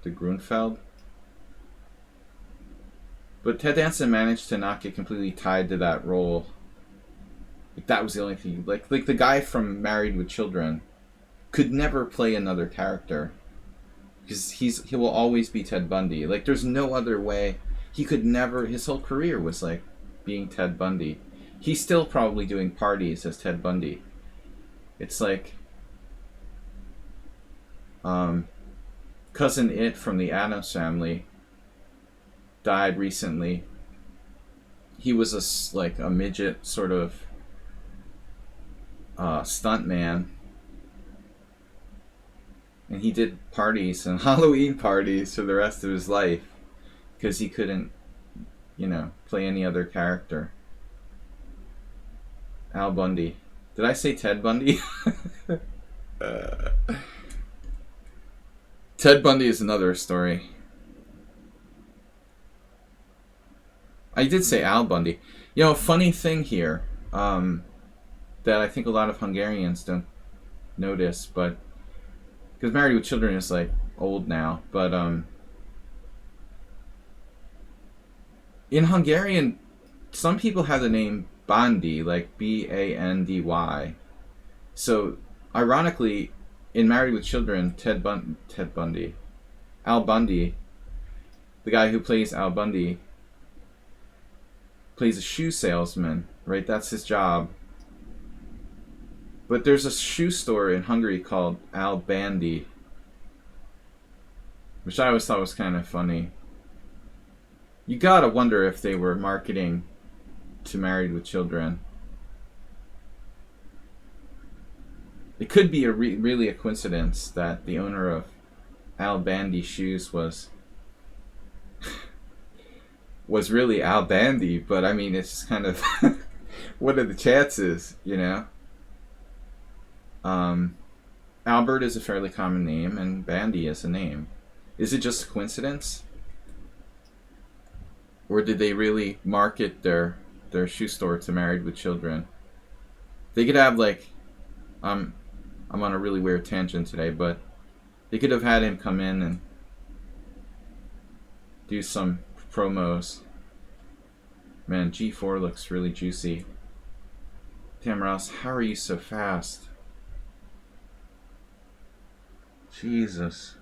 Grunfeld. But Ted Danson managed to not get completely tied to that role. Like, that was the only thing. Like the guy from Married with Children could never play another character. Because he will always be Ted Bundy. Like, there's no other way. He could never... His whole career was, like, being Ted Bundy. He's still probably doing parties as Ted Bundy. It's like... Cousin It from the Addams Family died recently. He was a midget sort of stunt man. And he did parties and Halloween parties for the rest of his life because he couldn't, you know, play any other character. Al Bundy. Did I say Ted Bundy? Ted Bundy is another story. I did say Al Bundy. You know, a funny thing here that I think a lot of Hungarians don't notice, but because Married with Children is like old now, but in Hungarian, some people have the name Bandy, like Bandy. So, ironically, in Married with Children, Al Bundy, the guy who plays Al Bundy, plays a shoe salesman, right? That's his job. But there's a shoe store in Hungary called Al Bandy, which I always thought was kind of funny. You gotta wonder if they were marketing to Married with Children. It could be really a coincidence that the owner of Al Bandy shoes was really Al Bandy, but I mean, it's just kind of what are the chances, you know? Albert is a fairly common name, and Bandy is a name. Is it just a coincidence? Or did they really market their shoe store to Married with Children? They could have, like, I'm on a really weird tangent today, but they could have had him come in and do some promos. Man, G4 looks really juicy. Damn, Ross, how are you so fast? Jesus.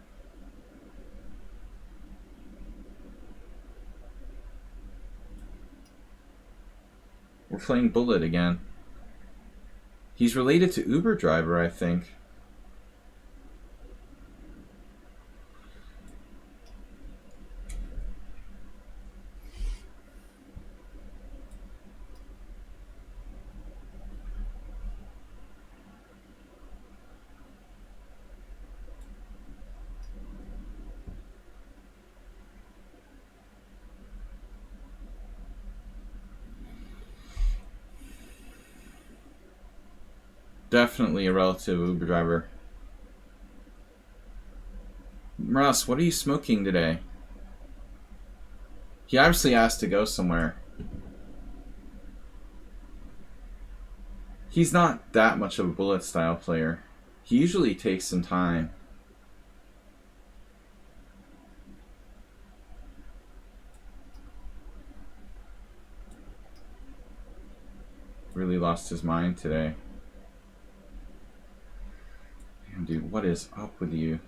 We're playing Bullet again. He's related to Uber driver, I think. Definitely a relative Uber driver. Ross, what are you smoking today? He obviously asked to go somewhere. He's not that much of a Bullet style player. He usually takes some time. Really lost his mind today. Damn, dude, what is up with you?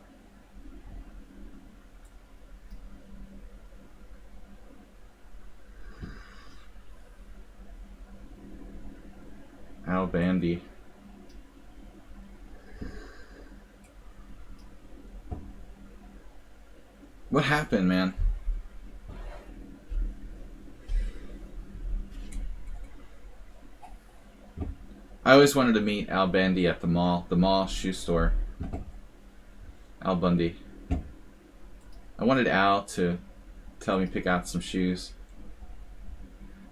Al Bandy. What happened, man? I always wanted to meet Al Bandy at the mall shoe store. Al Bundy. I wanted Al to tell me pick out some shoes.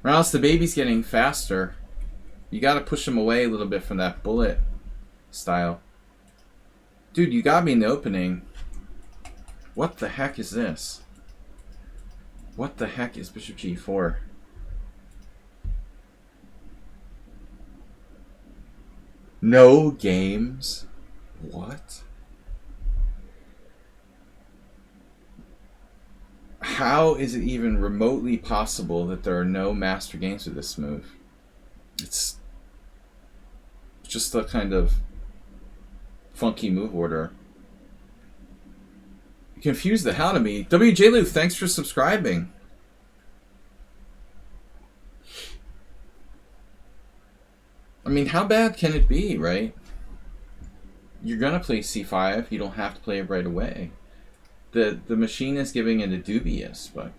Or else the baby's getting faster. You gotta push him away a little bit from that Bullet style. Dude, you got me in the opening. What the heck is this? What the heck is Bishop G4? No games? What? How is it even remotely possible that there are no master games with this move? It's just a kind of funky move order. You confused the hell out of me. WJ Lou, thanks for subscribing. I mean, how bad can it be, right? You're gonna play C5. You don't have to play it right away. The machine is giving it a dubious, but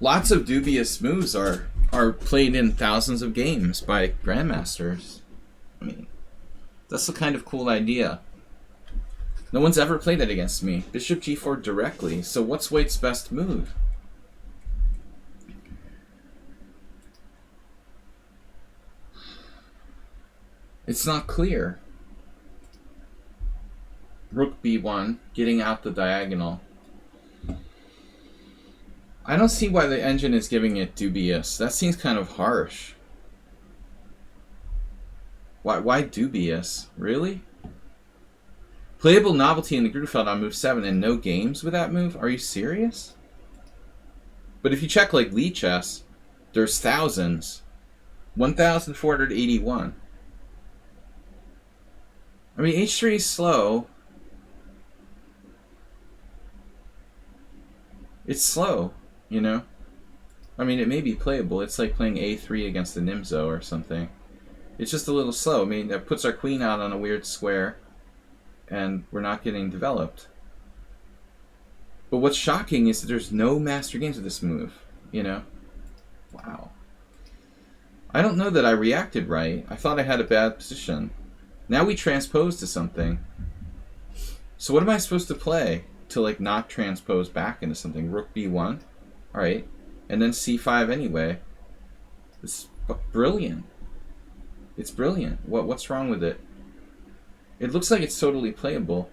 lots of dubious moves are played in thousands of games by grandmasters. I mean, that's the kind of cool idea. No one's ever played it against me. Bishop G4 directly. So what's White's best move? It's not clear. Rook B1, getting out the diagonal. I don't see why the engine is giving it dubious. That seems kind of harsh. Why dubious? Really? Playable novelty in the Grunfeld on move 7 and no games with that move? Are you serious? But if you check like lichess, there's thousands. 1,481. I mean, h3 is slow. It's slow, you know? I mean, it may be playable. It's like playing a3 against the Nimzo or something. It's just a little slow. I mean, it puts our queen out on a weird square, and we're not getting developed. But what's shocking is that there's no master games with this move, you know? Wow. I don't know that I reacted right. I thought I had a bad position. Now we transpose to something. So what am I supposed to play to, like, not transpose back into something? Rook b1? Alright. And then c5 anyway. It's brilliant. It's brilliant. What's wrong with it? It looks like it's totally playable.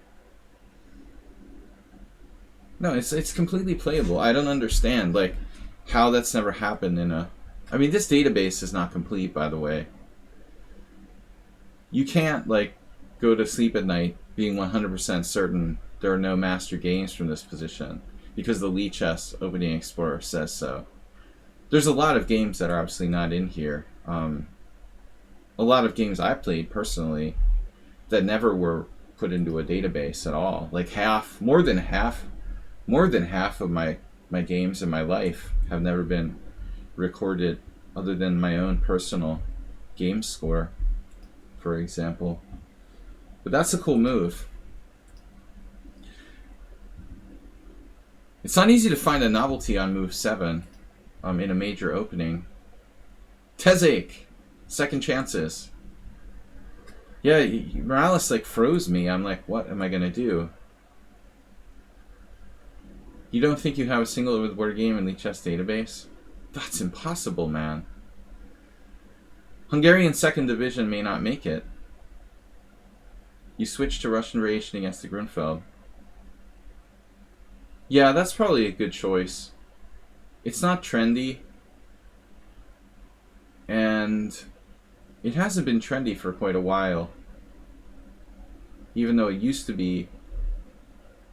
No, it's completely playable. I don't understand, like, how that's never happened in a... I mean, this database is not complete, by the way. You can't, like, go to sleep at night being 100% certain there are no master games from this position because the lichess opening explorer says so. There's a lot of games that are obviously not in here. A lot of games I played personally that never were put into a database at all. Like more than half of my games in my life have never been recorded other than my own personal game score, for example. But that's a cool move. It's not easy to find a novelty on move 7 in a major opening. Tezake! Second chances. Yeah, Morales like froze me. I'm like, what am I gonna do? You don't think you have a single over the board game in the chess database? That's impossible, man. Hungarian second division may not make it. You switch to Russian variation against the Grunfeld. Yeah, that's probably a good choice. It's not trendy. And it hasn't been trendy for quite a while. Even though it used to be,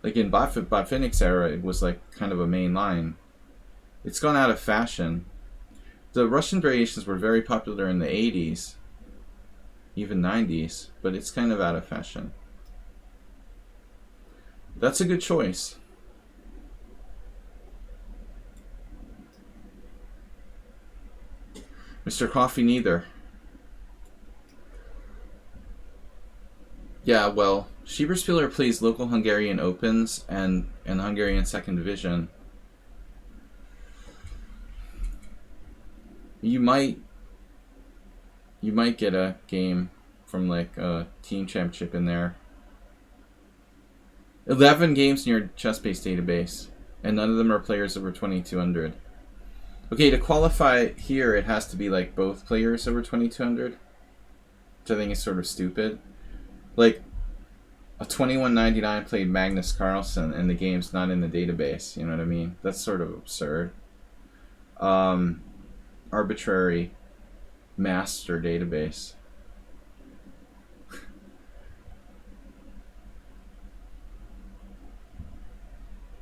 like in Botvinnik's era, it was like kind of a main line. It's gone out of fashion. The Russian variations were very popular in the 80s, even 90s, but it's kind of out of fashion. That's a good choice. Mr. Coffee neither. Yeah, well, Schieberspieler plays local Hungarian Opens and Hungarian Second Division. You might get a game from like a team championship in there. 11 games in your chess-base database, and none of them are players over 2,200. Okay, to qualify here, it has to be like both players over 2,200, which I think is sort of stupid. Like, a 2199 played Magnus Carlsen, and the game's not in the database. You know what I mean? That's sort of absurd. Arbitrary master database.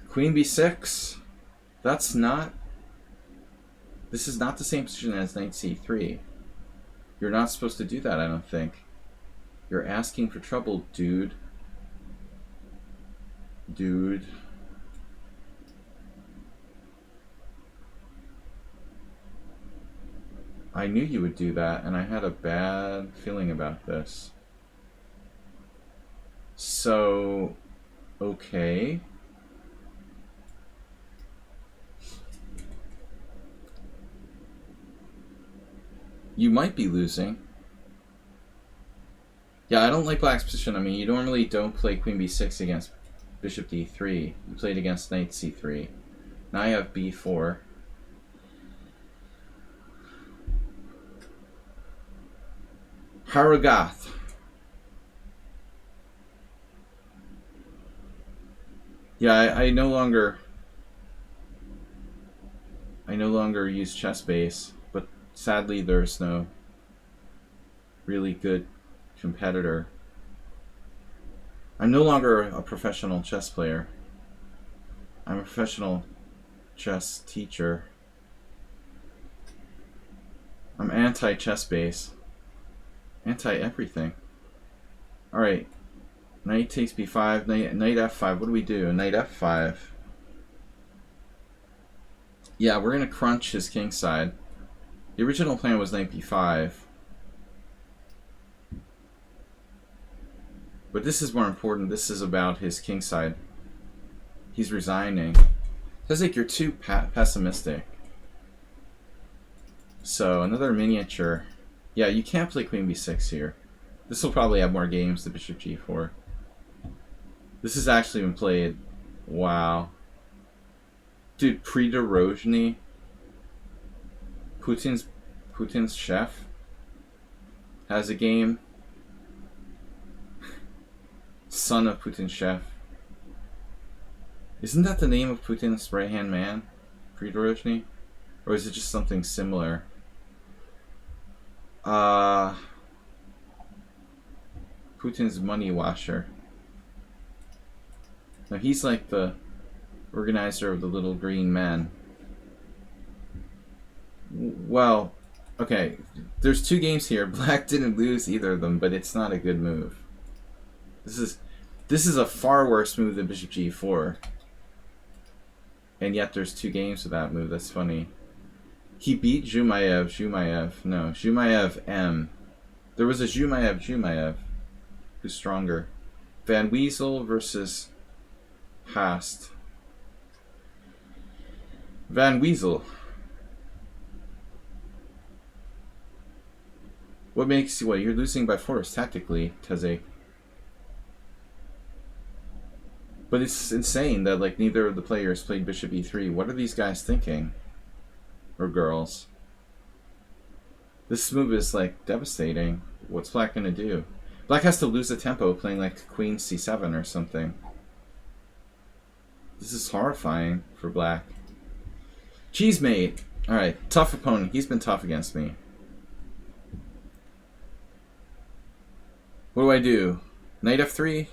Queen b6. That's not... This is not the same position as knight c3. You're not supposed to do that, I don't think. You're asking for trouble, dude. Dude. I knew you would do that, and I had a bad feeling about this. So, okay. You might be losing. Yeah, I don't like black's position. I mean, you normally don't play queen b6 against bishop d3. You played against knight c3. Now I have b4. Haragath. Yeah, I no longer use ChessBase, but sadly there's no really good competitor. I'm no longer a professional chess player. I'm a professional chess teacher. I'm anti-chess base. Anti-everything. Alright. Knight takes b5, knight f5. What do we do? Knight f5. Yeah, we're going to crunch his king side. The original plan was knight b5. But this is more important. This is about his king side. He's resigning. Says like you're too pessimistic. So another miniature. Yeah, you can't play queen b6 here. This will probably have more games than bishop g4. This has actually been played. Wow. Dude, pre-Dorozhny. Putin's chef has a game. Son of Putin's chef. Isn't that the name of Putin's right-hand man? Pre-Dorozhny? Or is it just something similar? Putin's money washer. Now he's like the organizer of the little green men. Well, okay, there's two games here. Black didn't lose either of them, but it's not a good move. This is a far worse move than bishop g4. And yet there's two games with that move. That's funny. He beat Zhumaev M. There was a Zhumaev. Who's stronger? Van Wezel versus Hast. Van Wezel. What makes you, you're losing by force tactically, Teze. But it's insane that like neither of the players played bishop e3. What are these guys thinking? Or girls? This move is like devastating. What's Black gonna do? Black has to lose the tempo playing like queen c7 or something. This is horrifying for Black. Cheesemate. Alright, tough opponent. He's been tough against me. What do I do? Knight f3?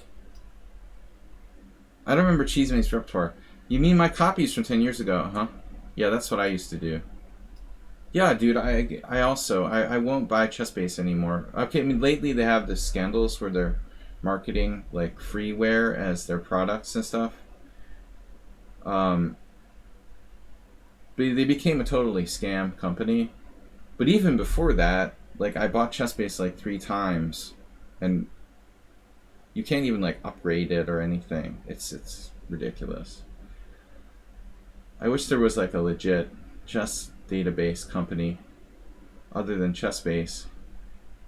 I don't remember Cheesemate's repertoire. You mean my copies from 10 years ago, huh? Yeah, that's what I used to do. Yeah, dude, I won't buy ChessBase anymore. Okay, I mean, lately they have the scandals where they're marketing, like, freeware as their products and stuff. But they became a totally scam company. But even before that, like, I bought ChessBase, like, 3 times. And you can't even, like, upgrade it or anything. It's ridiculous. I wish there was, like, a legit chess database company other than ChessBase.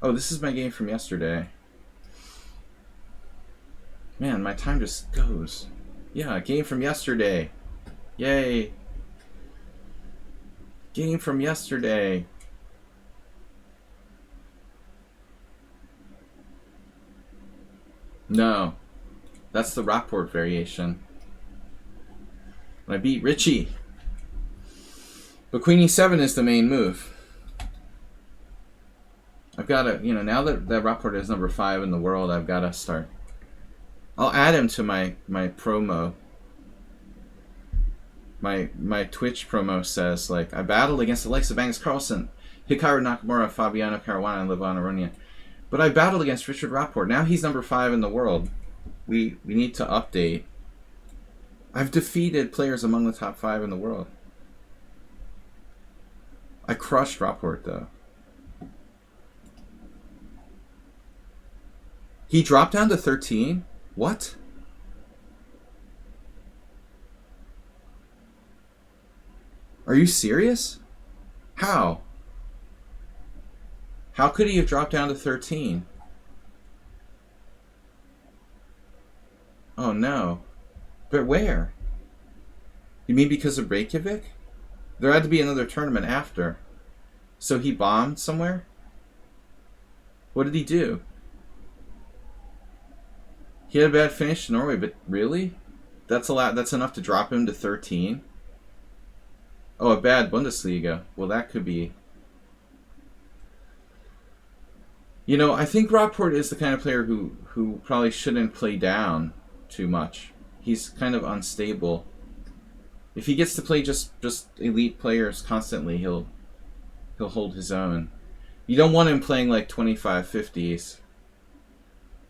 Oh, this is my game from yesterday. Man, my time just goes. Yeah, game from yesterday. Yay. Game from yesterday. No. That's the Rockport variation. I beat Richie. But queen e7 is the main move. I've got to, you know, now that Rockport is number 5 in the world, I've got to start. I'll add him to my promo. My Twitch promo says, like, I battled against the likes of Magnus Carlsen, Hikaru Nakamura, Fabiano Caruana, and Levon Aronia. But I battled against Richard Rockport. Now he's number 5 in the world. We need to update. I've defeated players among the top 5 in the world. I crushed Rockport, though. He dropped down to 13? What? Are you serious? How? How could he have dropped down to 13? Oh no. But where? You mean because of Reykjavik? There had to be another tournament after. So he bombed somewhere? What did he do? He had a bad finish in Norway, but really? That's a lot. That's enough to drop him to 13? Oh, a bad Bundesliga. Well, that could be... You know, I think Rockport is the kind of player who probably shouldn't play down too much. He's kind of unstable. If he gets to play just elite players constantly, he'll he'll hold his own. You don't want him playing like 25-50s.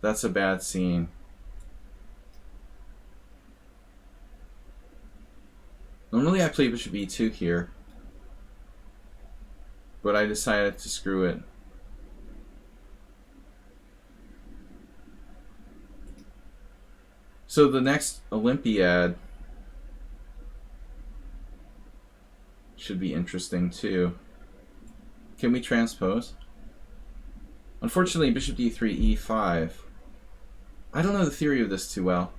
That's a bad scene. Normally I play bishop e2 here, but I decided to screw it. So the next Olympiad should be interesting too. Can we transpose? Unfortunately, bishop d3, e5. I don't know the theory of this too well.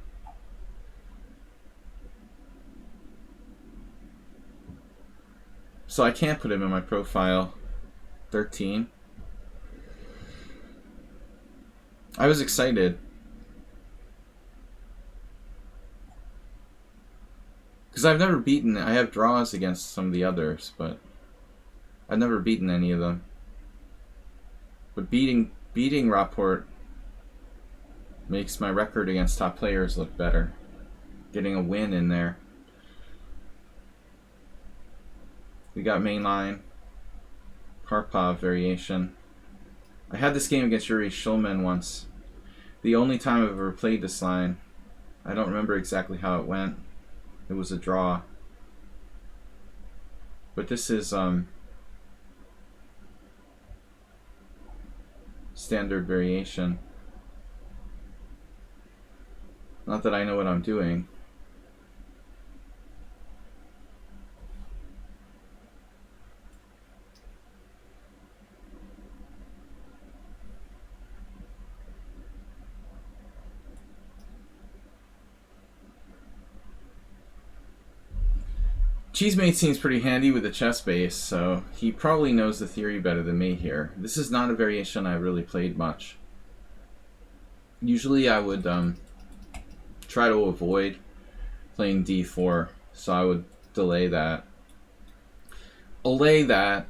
So I can't put him in my profile. 13. I was excited. Because I've never beaten, I have draws against some of the others, but I've never beaten any of them. But beating Rapport makes my record against top players look better. Getting a win in there. We got mainline, Karpov variation. I had this game against Yuri Shulman once. The only time I've ever played this line. I don't remember exactly how it went. It was a draw. But this is standard variation. Not that I know what I'm doing. Cheesemate seems pretty handy with the chess base, so he probably knows the theory better than me here. This is not a variation I really played much. Usually I would try to avoid playing d4, so I would delay that. Belay that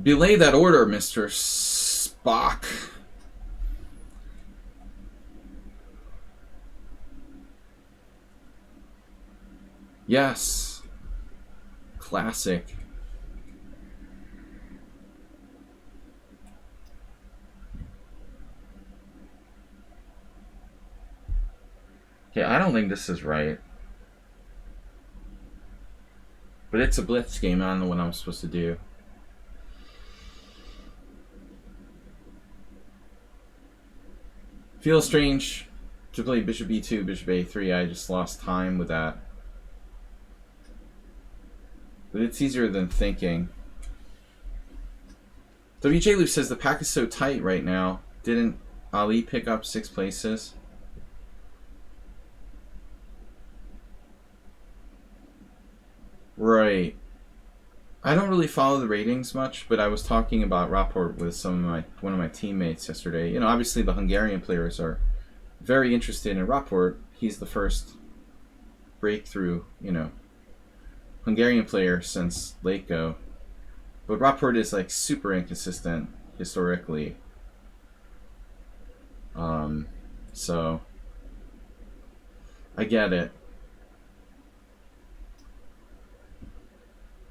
order, Mr. Spock. Yes. Classic. Okay, I don't think this is right. But it's a blitz game, I don't know what I'm supposed to do. Feels strange to play bishop e2, bishop a3. I just lost time with that. But it's easier than thinking. WJ Loop says the pack is so tight right now. Didn't Ali pick up 6 places? Right. I don't really follow the ratings much, but I was talking about Rapport with one of my teammates yesterday. You know, obviously the Hungarian players are very interested in Rapport. He's the first breakthrough, you know, Hungarian player since Leko. But Rapport is like super inconsistent historically. So I get it.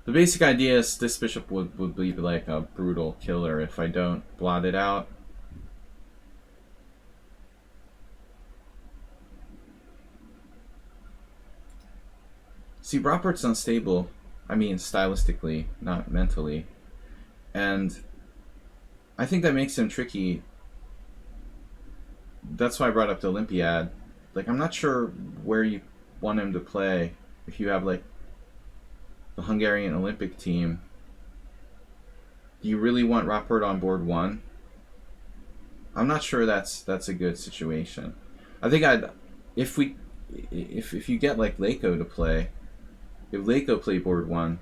The basic idea is this bishop would be like a brutal killer if I don't blot it out. See, Rapport's unstable. I mean, stylistically, not mentally. And I think that makes him tricky. That's why I brought up the Olympiad. Like, I'm not sure where you want him to play. If you have, like, the Hungarian Olympic team, do you really want Rapport on board 1? I'm not sure that's a good situation. I think if you get like Leko to play, if Leko play board 1,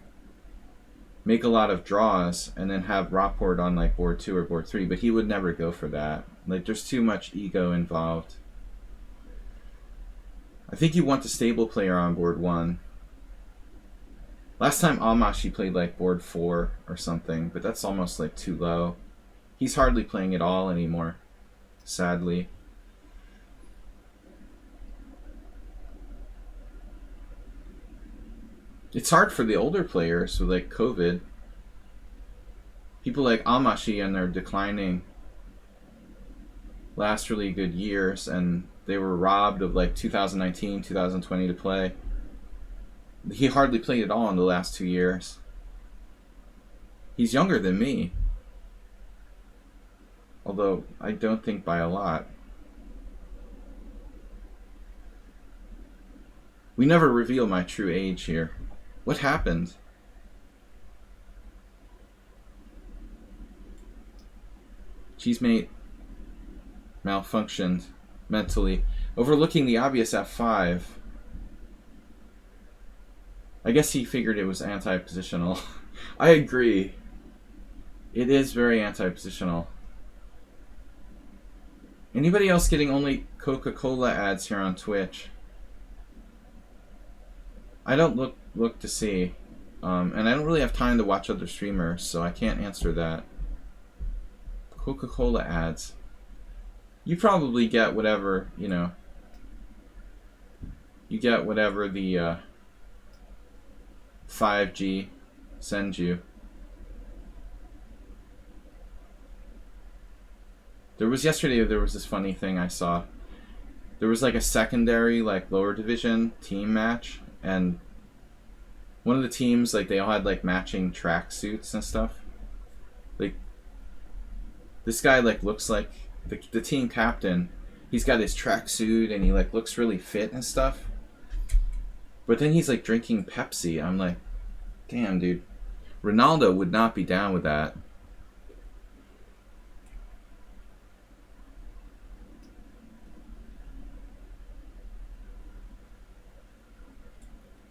make a lot of draws and then have Rapport on like board 2 or board 3, but he would never go for that. Like, there's too much ego involved. I think you want the stable player on board 1. Last time Almash he played like board 4 or something, but that's almost like too low. He's hardly playing at all anymore, sadly. It's hard for the older players with like COVID. people like Amashi and their declining last really good years, and they were robbed of like 2019, 2020 to play. He hardly played at all in the last 2 years. He's younger than me, although I don't think by a lot. We never reveal my true age here. What happened? Cheesemate malfunctioned mentally, overlooking the obvious F5. I guess he figured it was anti-positional. I agree. It is very anti-positional. Anybody else getting only Coca-Cola ads here on Twitch? I don't look to see. And I don't really have time to watch other streamers, so I can't answer that. Coca-Cola ads. You probably get whatever, you know. You get whatever the 5G sends you. There was this funny thing I saw. There was like a secondary, like lower division team match, and one of the teams, like, they all had like matching track suits and stuff. Like, this guy like looks like the team captain. He's got his track suit and he like looks really fit and stuff. But then he's like drinking Pepsi. I'm like, damn, dude. Ronaldo would not be down with that.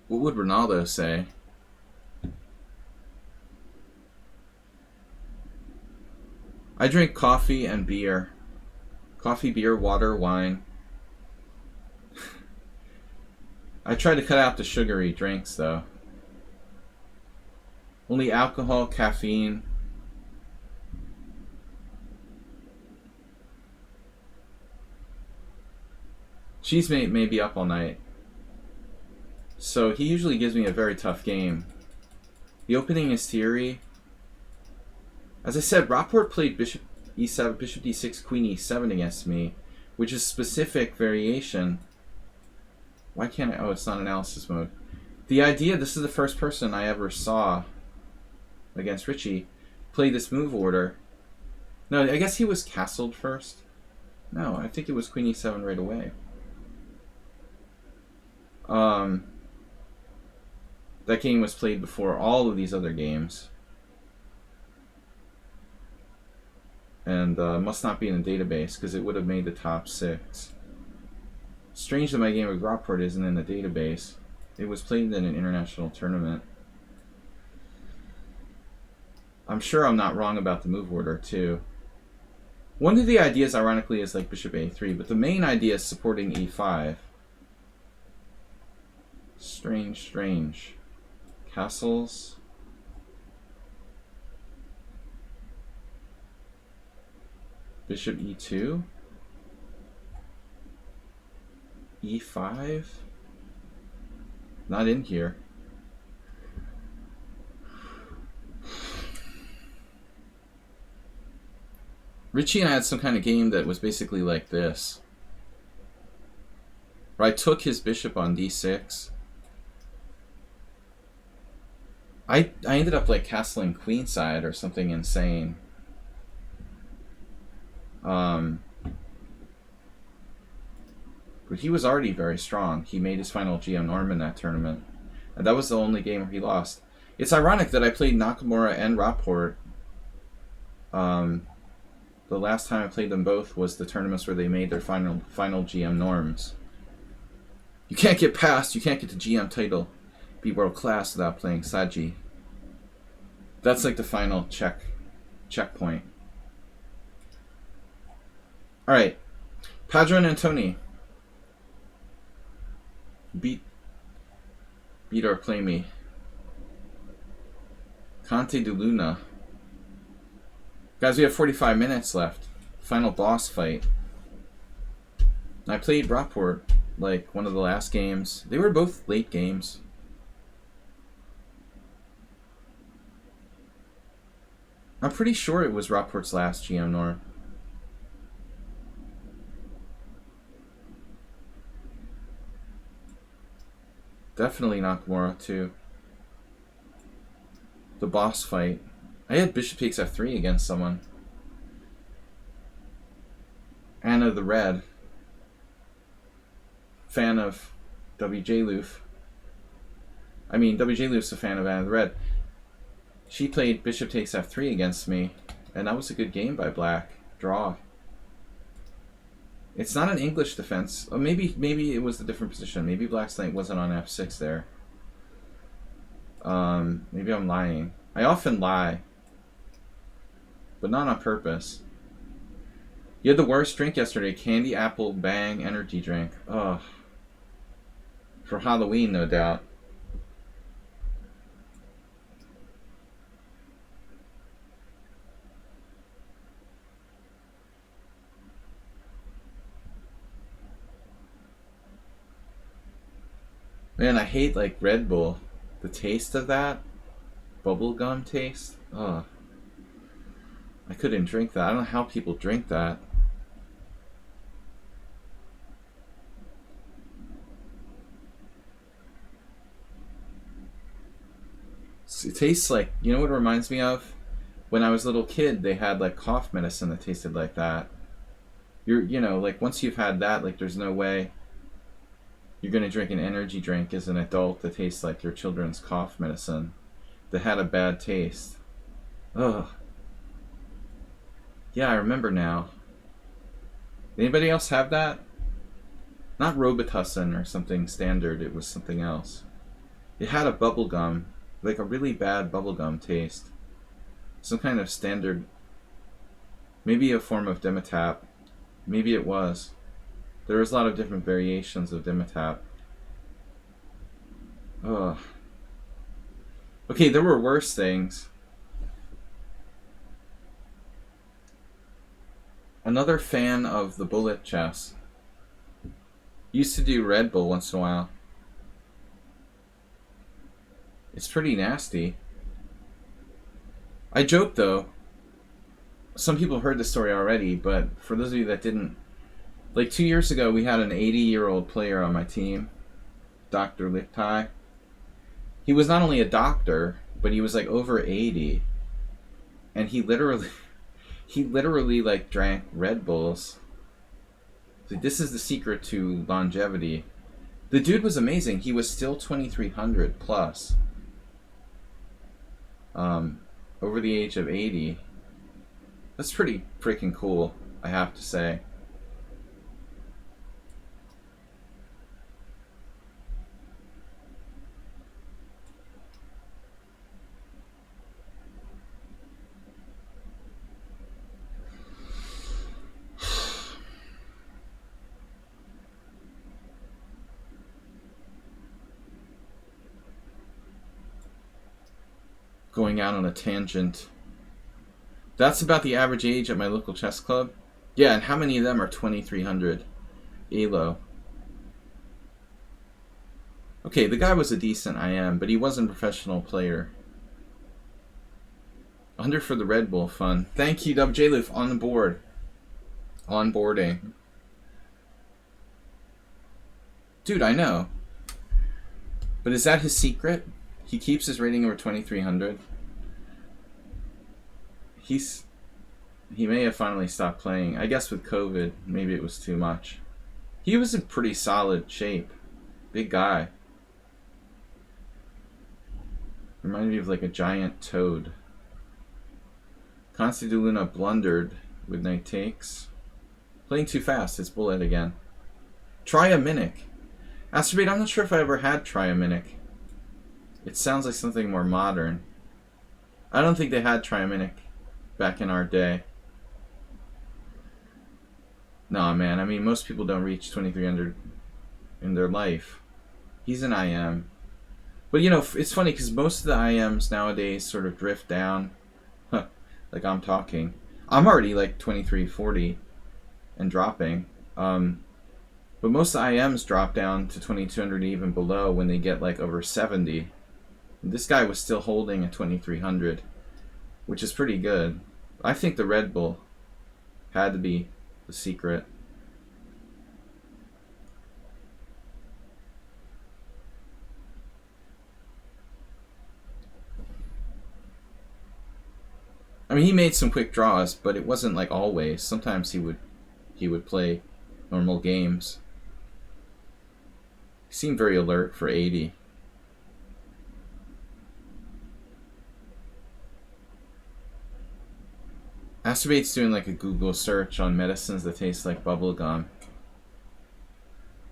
What would Ronaldo say? I drink coffee and beer. Coffee, beer, water, wine. I try to cut out the sugary drinks, though. Only alcohol, caffeine. Cheesemate may be up all night. So he usually gives me a very tough game. The opening is theory. As I said, Rapport played bishop e7, bishop d6, queen e7 against me, which is specific variation. Why can't I? Oh, it's not analysis mode. The idea, this is the first person I ever saw against Richie play this move order. No, I guess he was castled first. No, I think it was queen e7 right away. That game was played before all of these other games. And must not be in the database, because it would have made the top 6. Strange that my game with Rapport isn't in the database. It was played in an international tournament. I'm sure I'm not wrong about the move order, too. One of the ideas, ironically, is like bishop a3, but the main idea is supporting e5. Strange, strange. Castles. Bishop e2. e5. Not in here. Richie and I had some kind of game that was basically like this. Where I took his bishop on d6. I ended up like castling queenside or something insane. But he was already very strong. He made his final GM norm in that tournament. And that was the only game where he lost. It's ironic that I played Nakamura and Rapport. The last time I played them both was the tournaments where they made their final GM norms. You can't get past, you can't get the GM title, be world class without playing Sladgie. That's like the final checkpoint. Alright. Padron and Tony. Beat or play me. Conte de Luna. Guys, we have 45 minutes left. Final boss fight. I played Rapport like one of the last games. They were both late games. I'm pretty sure it was Rockport's last GM Nor. Definitely Nakamura too. The boss fight. I had Bishop takes F3 against someone. Anna the Red. Fan of WJ Loof. I mean, WJ Loof's a fan of Anna the Red. She played Bishop takes F3 against me, and that was a good game by Black. Draw. It's not an English defense. Oh, maybe it was a different position. Maybe Black's knight wasn't on F6 there. Maybe I'm lying. I often lie, but not on purpose. You had the worst drink yesterday. Candy apple bang energy drink. Ugh. For Halloween, no doubt. Man, I hate like Red Bull. The taste of that bubblegum taste. Ugh. I couldn't drink that. I don't know how people drink that. It tastes like, you know what it reminds me of? When I was a little kid, they had like cough medicine that tasted like that. You know, like once you've had that, like there's no way you're going to drink an energy drink as an adult that tastes like your children's cough medicine that had a bad taste. Ugh. Yeah, I remember now. Anybody else have that? Not Robitussin or something standard, it was something else. It had a bubblegum, like a really bad bubblegum taste. Some kind of standard, maybe a form of Demetap. Maybe it was. There was a lot of different variations of Demetap. Ugh. Okay, there were worse things. Another fan of the bullet chess. Used to do Red Bull once in a while. It's pretty nasty. I joke though. Some people heard the story already, but for those of you that didn't, like 2 years ago we had an 80-year-old player on my team, Dr. Liptai. He was not only a doctor, but he was like over 80. And he literally like drank Red Bulls. So this is the secret to longevity. The dude was amazing. He was still 2300 plus. Over the age of 80. That's pretty freaking cool, I have to say. Going out on a tangent. That's about the average age at my local chess club. Yeah, and how many of them are 2300 ELO? Okay, the guy was a decent IM, but he wasn't a professional player. 100 for the Red Bull fun. Thank you, WJLoof, on the board. Onboarding. Dude, I know. But is that his secret? He keeps his rating over 2300. He may have finally stopped playing. I guess with COVID, maybe it was too much. He was in pretty solid shape. Big guy. Reminded me of like a giant toad. Consti de Luna blundered with knight takes. Playing too fast, it's bullet again. Try a Minic. Astrobate, I'm not sure if I ever had Try a Minic. It sounds like something more modern. I don't think they had Try a Minic back in our day. Nah, man, I mean, most people don't reach 2300 in their life. He's an IM. But, you know, it's funny because most of the IMs nowadays sort of drift down. Like I'm talking. I'm already like 2340 and dropping. But most of the IMs drop down to 2200 even below when they get like over 70. And this guy was still holding at 2300. which is pretty good. I think the Red Bull had to be the secret. I mean, he made some quick draws, but it wasn't like always. Sometimes he would play normal games. He seemed very alert for 80. Astrobate's doing like a Google search on medicines that taste like bubblegum.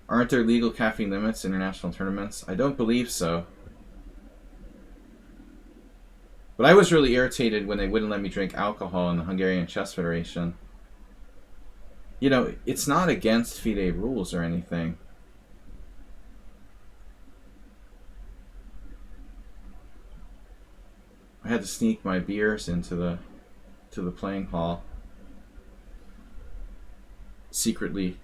Aren't there legal caffeine limits in international tournaments? I don't believe so. But I was really irritated when they wouldn't let me drink alcohol in the Hungarian Chess Federation. You know, it's not against FIDE rules or anything. I had to sneak my beers into the playing hall secretly.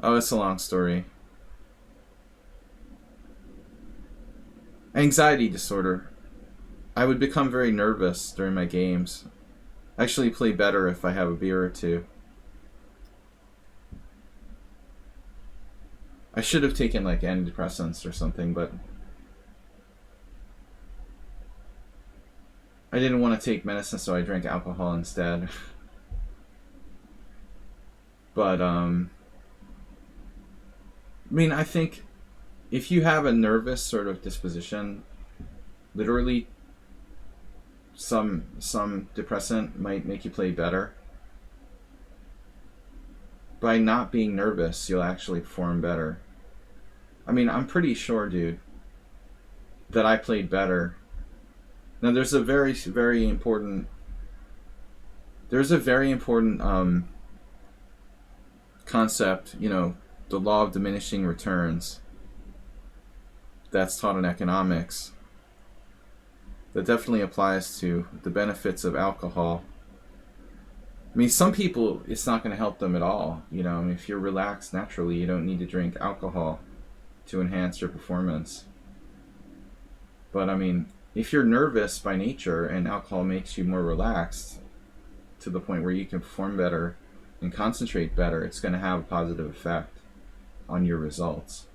Oh, it's a long story. Anxiety disorder. I would become very nervous during my games. I actually play better if I have a beer or two. I should have taken like antidepressants or something, but I didn't want to take medicine, so I drank alcohol instead. But I mean, I think if you have a nervous sort of disposition, literally some depressant might make you play better. By not being nervous, you'll actually perform better. I mean, I'm pretty sure, dude, that I played better. Now, there's a very, very important concept, you know, the law of diminishing returns that's taught in economics that definitely applies to the benefits of alcohol. I mean, some people, it's not going to help them at all. You know, I mean, if you're relaxed naturally, you don't need to drink alcohol to enhance your performance. But I mean, if you're nervous by nature and alcohol makes you more relaxed to the point where you can perform better and concentrate better, it's going to have a positive effect on your results.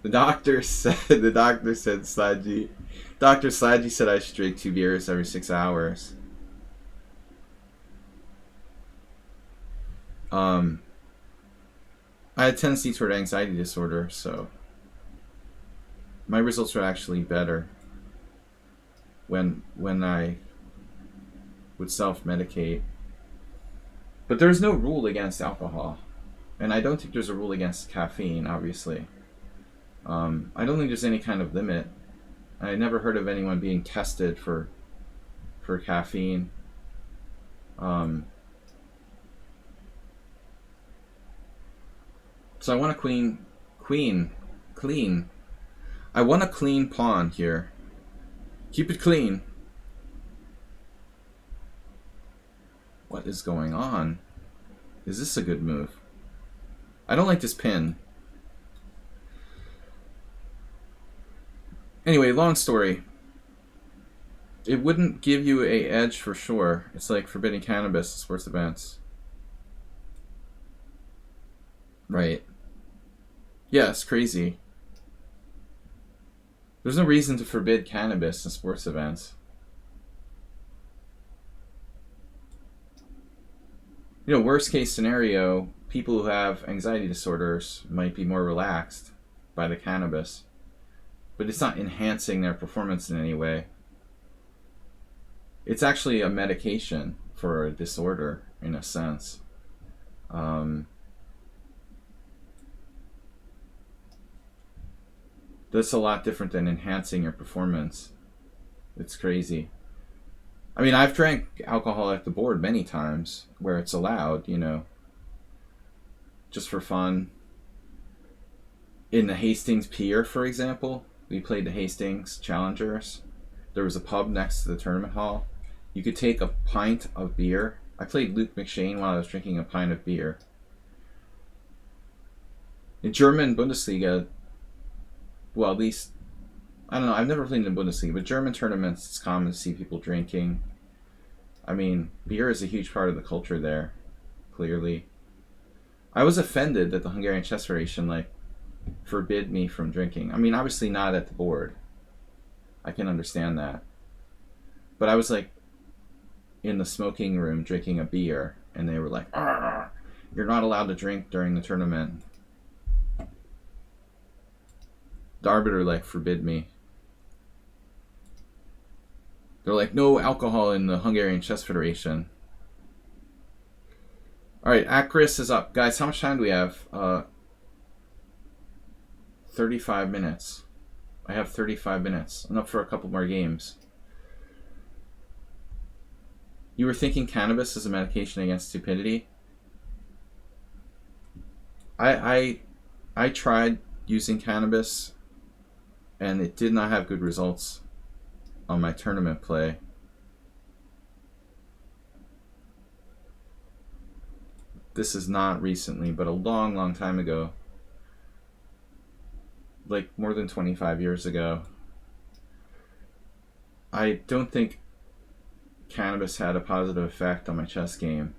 The doctor said Sladgie. Dr. Sladgie said I should drink 2 beers every 6 hours. I had a tendency toward anxiety disorder, so my results were actually better when I would self-medicate. But there's no rule against alcohol, and I don't think there's a rule against caffeine, obviously. I don't think there's any kind of limit. I never heard of anyone being tested for caffeine. So I want a clean. I want a clean pawn here. Keep it clean. What is going on? Is this a good move? I don't like this pin. Anyway, long story. It wouldn't give you an edge for sure. It's like forbidding cannabis at sports events. Right. Yeah, it's crazy. There's no reason to forbid cannabis in sports events. You know, worst case scenario, people who have anxiety disorders might be more relaxed by the cannabis. But it's not enhancing their performance in any way. It's actually a medication for a disorder, in a sense. That's a lot different than enhancing your performance. It's crazy. I mean, I've drank alcohol at the board many times where it's allowed, you know, just for fun. In the Hastings Pier, for example, we played the Hastings Challengers. There was a pub next to the tournament hall. You could take a pint of beer. I played Luke McShane while I was drinking a pint of beer. In German Bundesliga, well, at least I don't know. I've never played in the Bundesliga, but German tournaments, it's common to see people drinking. I mean, beer is a huge part of the culture there, clearly. I was offended that the Hungarian Chess Federation, like, forbid me from drinking. I mean, obviously not at the board. I can understand that. But I was, like, in the smoking room drinking a beer, and they were like, "Arr, you're not allowed to drink during the tournament." The arbiter, like, forbid me. They're like, no alcohol in the Hungarian Chess Federation. Alright, Acris is up. Guys, how much time do we have? 35 minutes. I have 35 minutes. I'm up for a couple more games. You were thinking cannabis is a medication against stupidity? I tried using cannabis, and it did not have good results on my tournament play. This is not recently, but a long, long time ago. Like more than 25 years ago. I don't think cannabis had a positive effect on my chess game.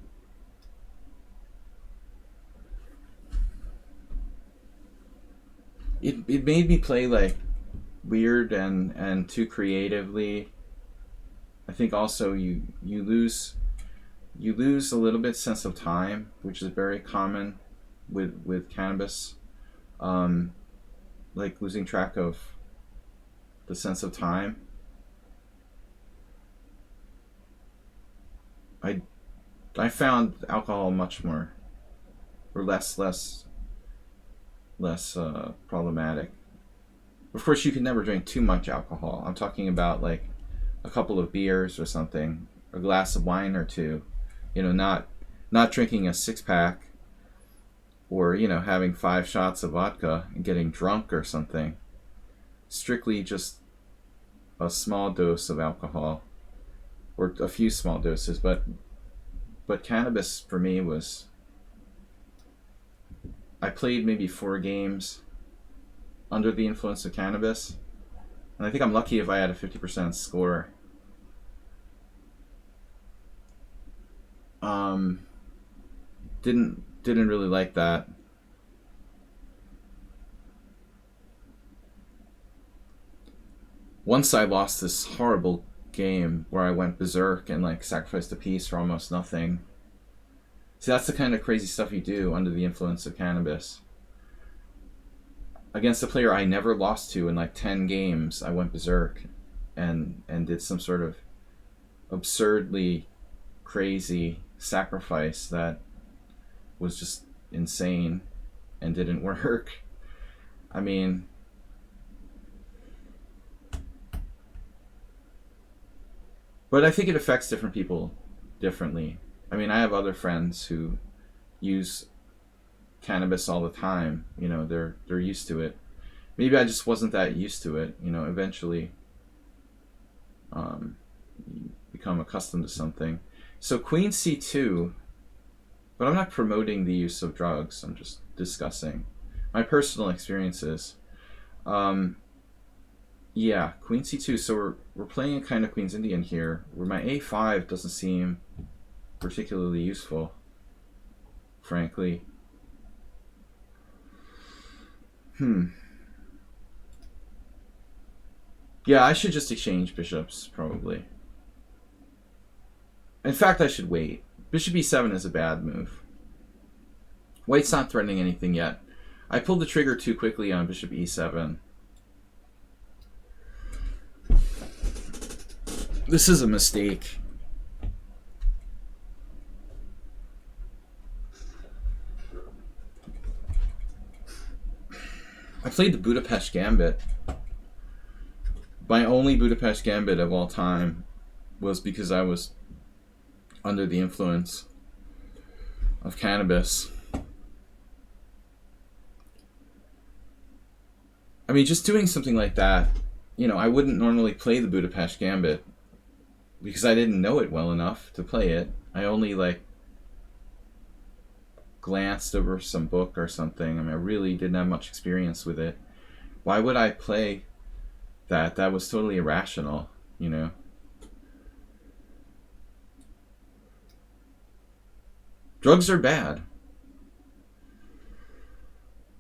It made me play like weird and too creatively. I think also you lose a little bit sense of time, which is very common with cannabis. Like losing track of the sense of time. I found alcohol much more or less problematic. Of course, you can never drink too much alcohol. I'm talking about like a couple of beers or something, a glass of wine or two. You know, not drinking a 6-pack, or having 5 shots of vodka and getting drunk or something. Strictly just a small dose of alcohol, or a few small doses. But cannabis for me was, I played maybe 4 games under the influence of cannabis, and I think I'm lucky if I had a 50% score. Didn't really like that. Once I lost this horrible game where I went berserk and like sacrificed a piece for almost nothing. See, that's the kind of crazy stuff you do under the influence of cannabis. Against a player I never lost to in like 10 games, I went berserk and did some sort of absurdly crazy sacrifice that was just insane and didn't work. I mean, but I think it affects different people differently. I mean, I have other friends who use cannabis all the time. They're used to it. Maybe I just wasn't that used to it. Eventually you become accustomed to something. So Queen C2, but I'm not promoting the use of drugs. I'm just discussing my personal experiences. Yeah, Queen C2. So we're playing a kind of Queen's Indian here, where my A5 doesn't seem particularly useful, frankly. Yeah, I should just exchange bishops, probably. In fact, I should wait. Bishop E7 is a bad move. White's not threatening anything yet. I pulled the trigger too quickly on Bishop E7. This is a mistake. I played the Budapest Gambit. My only Budapest Gambit of all time was because I was under the influence of cannabis. I mean, just doing something like that, I wouldn't normally play the Budapest Gambit because I didn't know it well enough to play it. I only glanced over some book or something. I mean, I really didn't have much experience with it. Why would I play That was totally irrational, you know. Drugs are bad.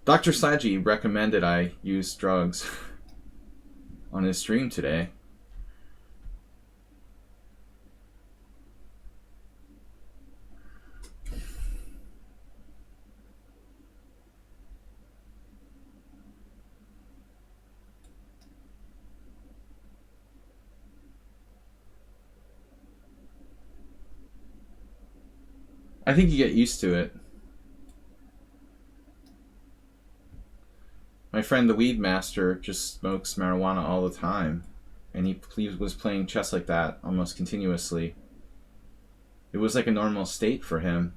Dr. Sladgie recommended I use drugs on his stream today. I think you get used to it. My friend the Weed Master just smokes marijuana all the time, and he was playing chess like that almost continuously. It was like a normal state for him.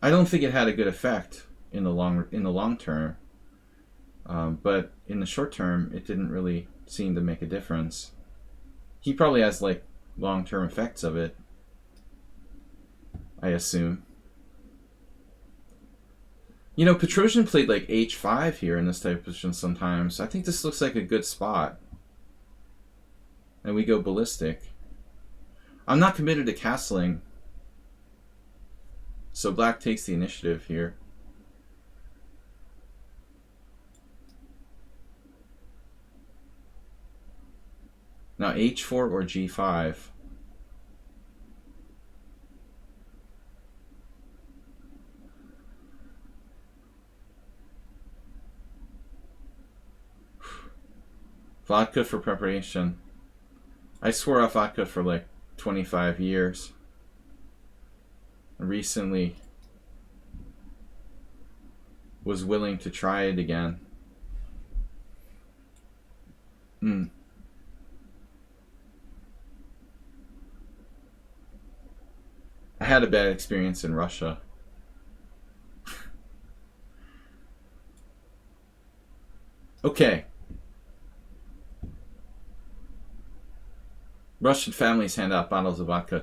I don't think it had a good effect in the long term, but in the short term, it didn't really seem to make a difference. He probably has like long-term effects of it, I assume. You know, Petrosian played like h5 here in this type of position sometimes. I think this looks like a good spot. And we go ballistic. I'm not committed to castling, so black takes the initiative here. Now h4 or g5. Vodka for preparation. I swore off vodka for like 25 years. Recently was willing to try it again. I had a bad experience in Russia. Okay. Russian families hand out bottles of vodka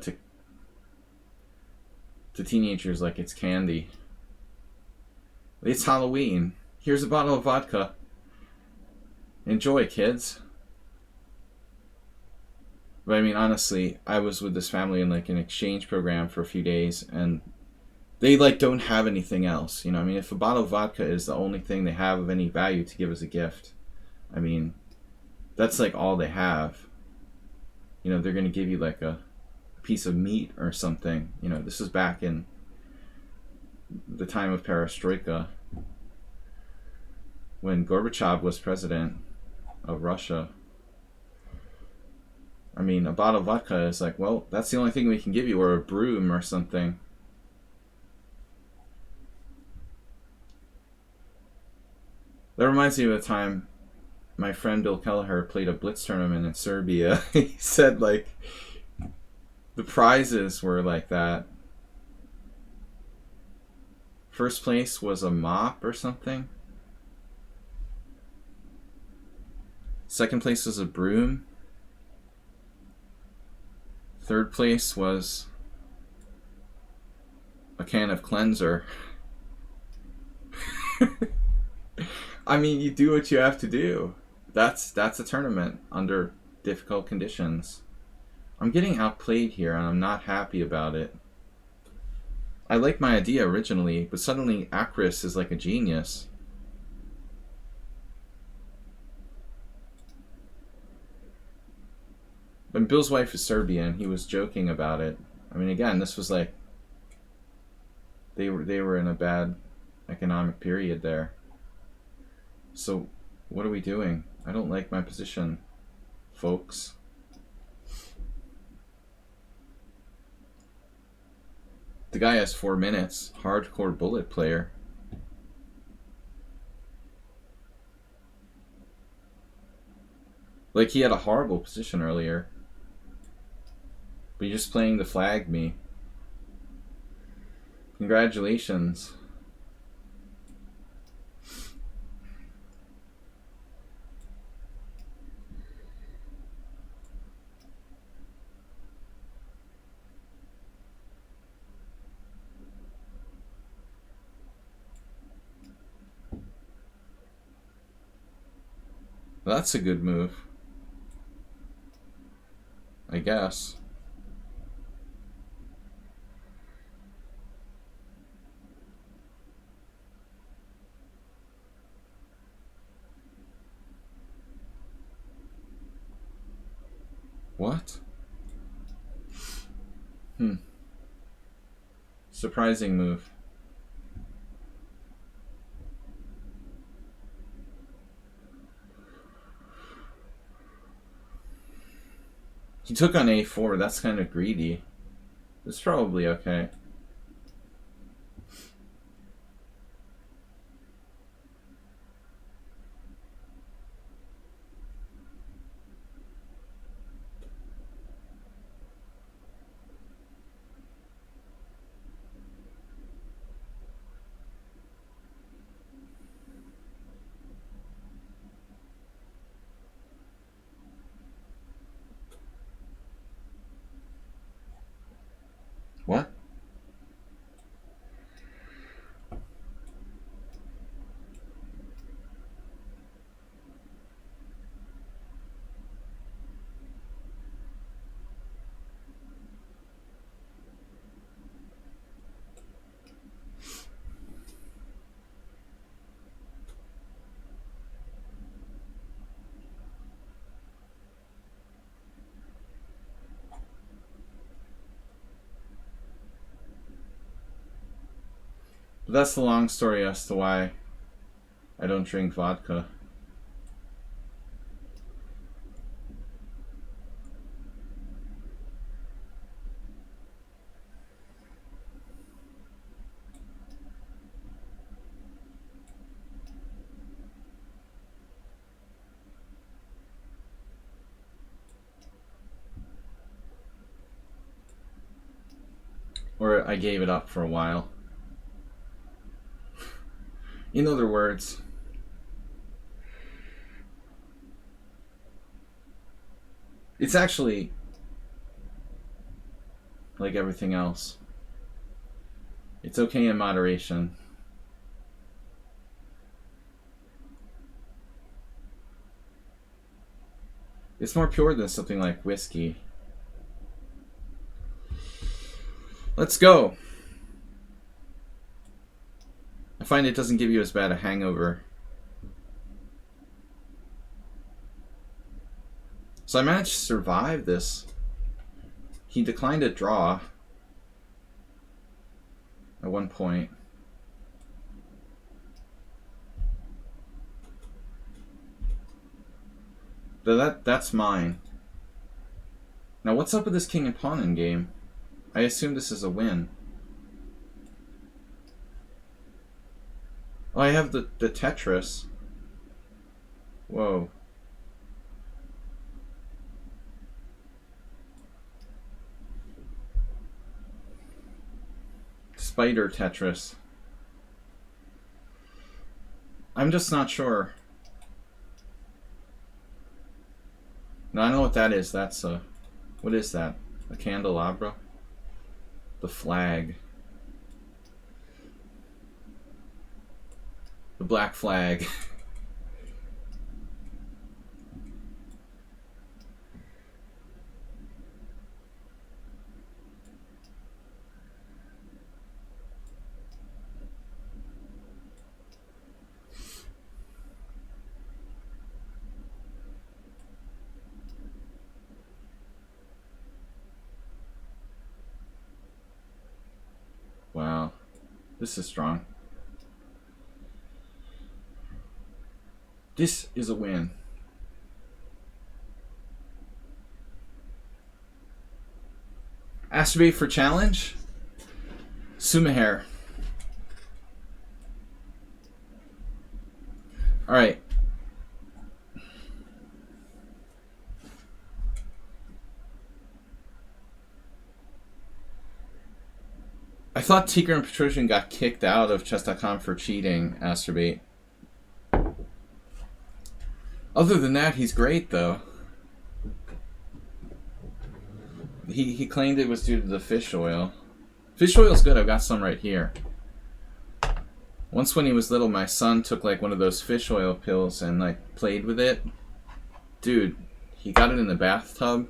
to teenagers like it's candy. It's Halloween. Here's a bottle of vodka. Enjoy, kids. But I mean, honestly, I was with this family in like an exchange program for a few days, and they like don't have anything else. You know, I mean, if a bottle of vodka is the only thing they have of any value to give as a gift, I mean, that's like all they have. You know, they're going to give you like a piece of meat or something. You know, this is back in the time of perestroika, when Gorbachev was president of Russia. I mean, a bottle of vodka is like, well, that's the only thing we can give you, or a broom or something. That reminds me of the time my friend Bill Kelleher played a Blitz tournament in Serbia. He said, like, the prizes were like that. First place was a mop or something. Second place was a broom. Third place was a can of cleanser. I mean, you do what you have to do. That's a tournament under difficult conditions. I'm getting outplayed here, and I'm not happy about it. I liked my idea originally, but suddenly Akris is like a genius. But Bill's wife is Serbian. He was joking about it. I mean, again, this was like they were in a bad economic period there. So, what are we doing? I don't like my position, folks. The guy has 4 minutes. Hardcore bullet player. Like, he had a horrible position earlier. But you're just playing to flag me. Congratulations. Well, that's a good move, I guess. What? Surprising move. He took on a4. That's kind of greedy. It's probably okay. What? But that's the long story as to why I don't drink vodka. Or I gave it up for a while. In other words, it's actually like everything else. It's okay in moderation. It's more pure than something like whiskey. Let's go. I find it doesn't give you as bad a hangover. So I managed to survive this. He declined a draw at one point. That's mine. Now what's up with this king and pawn in game? I assume this is a win. Oh, I have the Tetris. Whoa. Spider Tetris. I'm just not sure. No, I know what that is. That's a... What is that? A candelabra? The flag. The black flag. Wow. This is strong. This is a win. Astrobate for challenge? Sumahair. Alright. I thought Tigger and Petrosian got kicked out of chess.com for cheating, Astrobate. Other than that, he's great, though. He claimed it was due to the fish oil. Fish oil's good. I've got some right here. Once when he was little, my son took like one of those fish oil pills and like played with it Dude, he got it in the bathtub.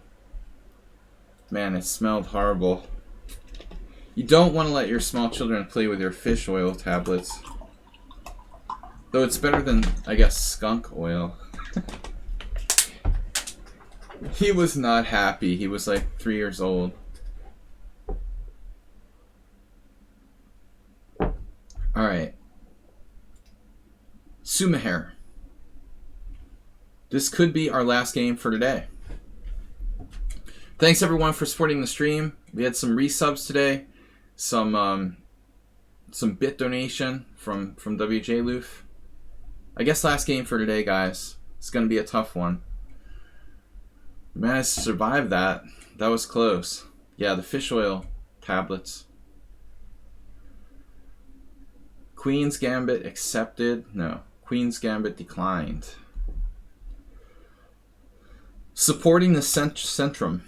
Man, it smelled horrible. You don't want to let your small children play with your fish oil tablets. Though it's better than, I guess, skunk oil. He was not happy. He was like 3 years old. Alright. Sumaher. This could be our last game for today. Thanks everyone for supporting the stream. We had some resubs today. Some bit donation from WJ Loof. I guess last game for today, guys. It's going to be a tough one. Managed to survive that. That was close. Yeah, the fish oil tablets. Queen's Gambit accepted. No. Queen's Gambit declined. Supporting the Centrum.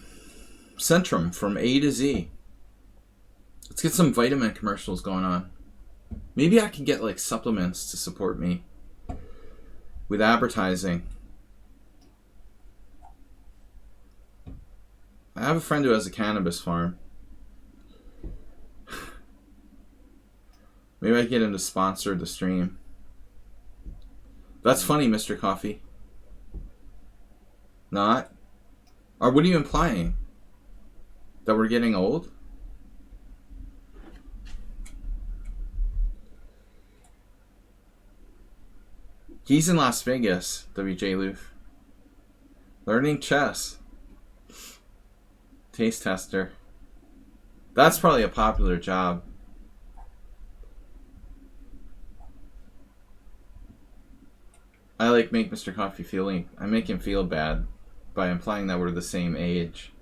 Centrum from A to Z. Let's get some vitamin commercials going on. Maybe I can get like supplements to support me with advertising. I have a friend who has a cannabis farm. Maybe I can get him to sponsor the stream. That's funny, Mr. Coffee. Not? Or what are you implying? That we're getting old? He's in Las Vegas, WJ Loof. Learning chess. Taste tester. That's probably a popular job. I like make Mr. Coffee feeling. I make him feel bad by implying that we're the same age.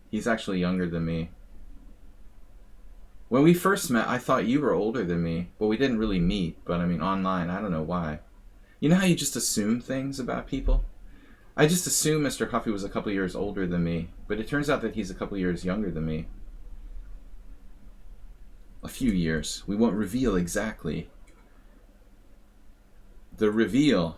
He's actually younger than me. When we first met, I thought you were older than me. Well, we didn't really meet, but I mean online. I don't know why. You know how you just assume things about people? I just assumed Mr. Coffee was a couple years older than me, but it turns out that he's a couple years younger than me. A few years. We won't reveal exactly. The reveal.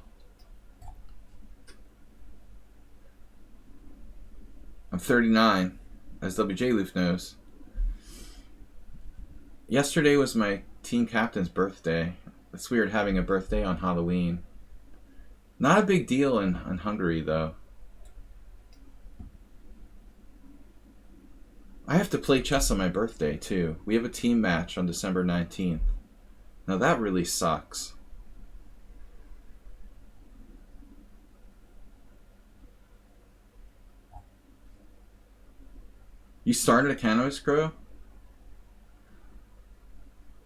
I'm 39, as WJ Loof knows. Yesterday was my team captain's birthday. It's weird having a birthday on Halloween. Not a big deal in Hungary, though. I have to play chess on my birthday, too. We have a team match on December 19th. Now that really sucks. You started a cannabis grow?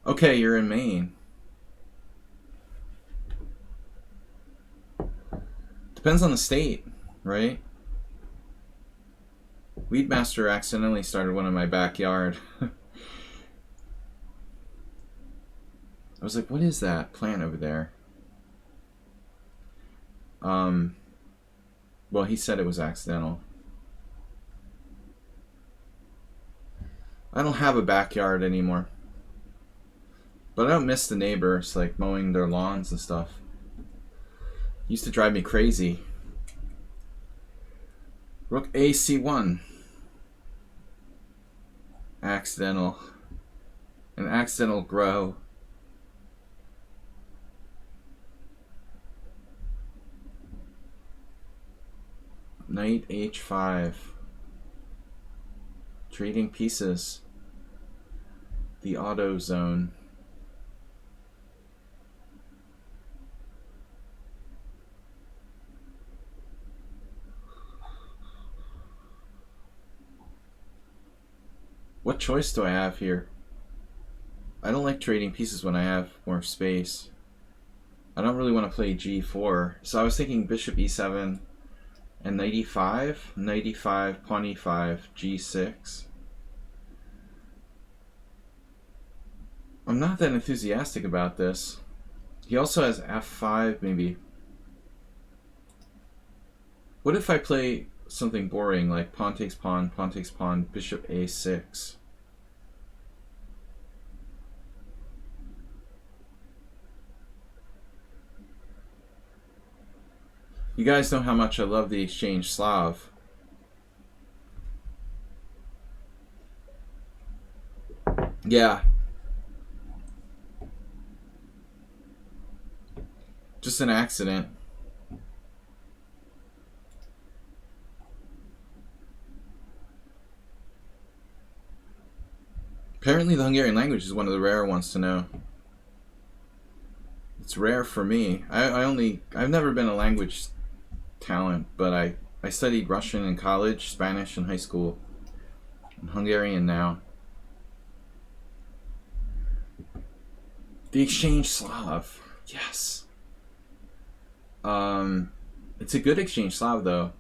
Okay, you're in Maine. Depends on the state, right? Weedmaster accidentally started one in my backyard. I was like, what is that plant over there? Well, he said it was accidental. I don't have a backyard anymore. But I don't miss the neighbors, like mowing their lawns and stuff. Used to drive me crazy. Rook AC1. Accidental. An accidental grow. Knight H5. Trading pieces. The auto zone. What choice do I have here? I don't like trading pieces when I have more space. I don't really want to play G4. So I was thinking Bishop E7 and Knight E5. Knight E5, Pawn E5, G6. I'm not that enthusiastic about this. He also has F5 maybe. What if I play something boring like pawn takes pawn, bishop A6? You guys know how much I love the exchange Slav. Yeah. Just an accident. Apparently the Hungarian language is one of the rare ones to know. It's rare for me. I've never been a language talent, but I studied Russian in college, Spanish in high school, and Hungarian now. The exchange Slav. Yes. It's a good exchange Slav though.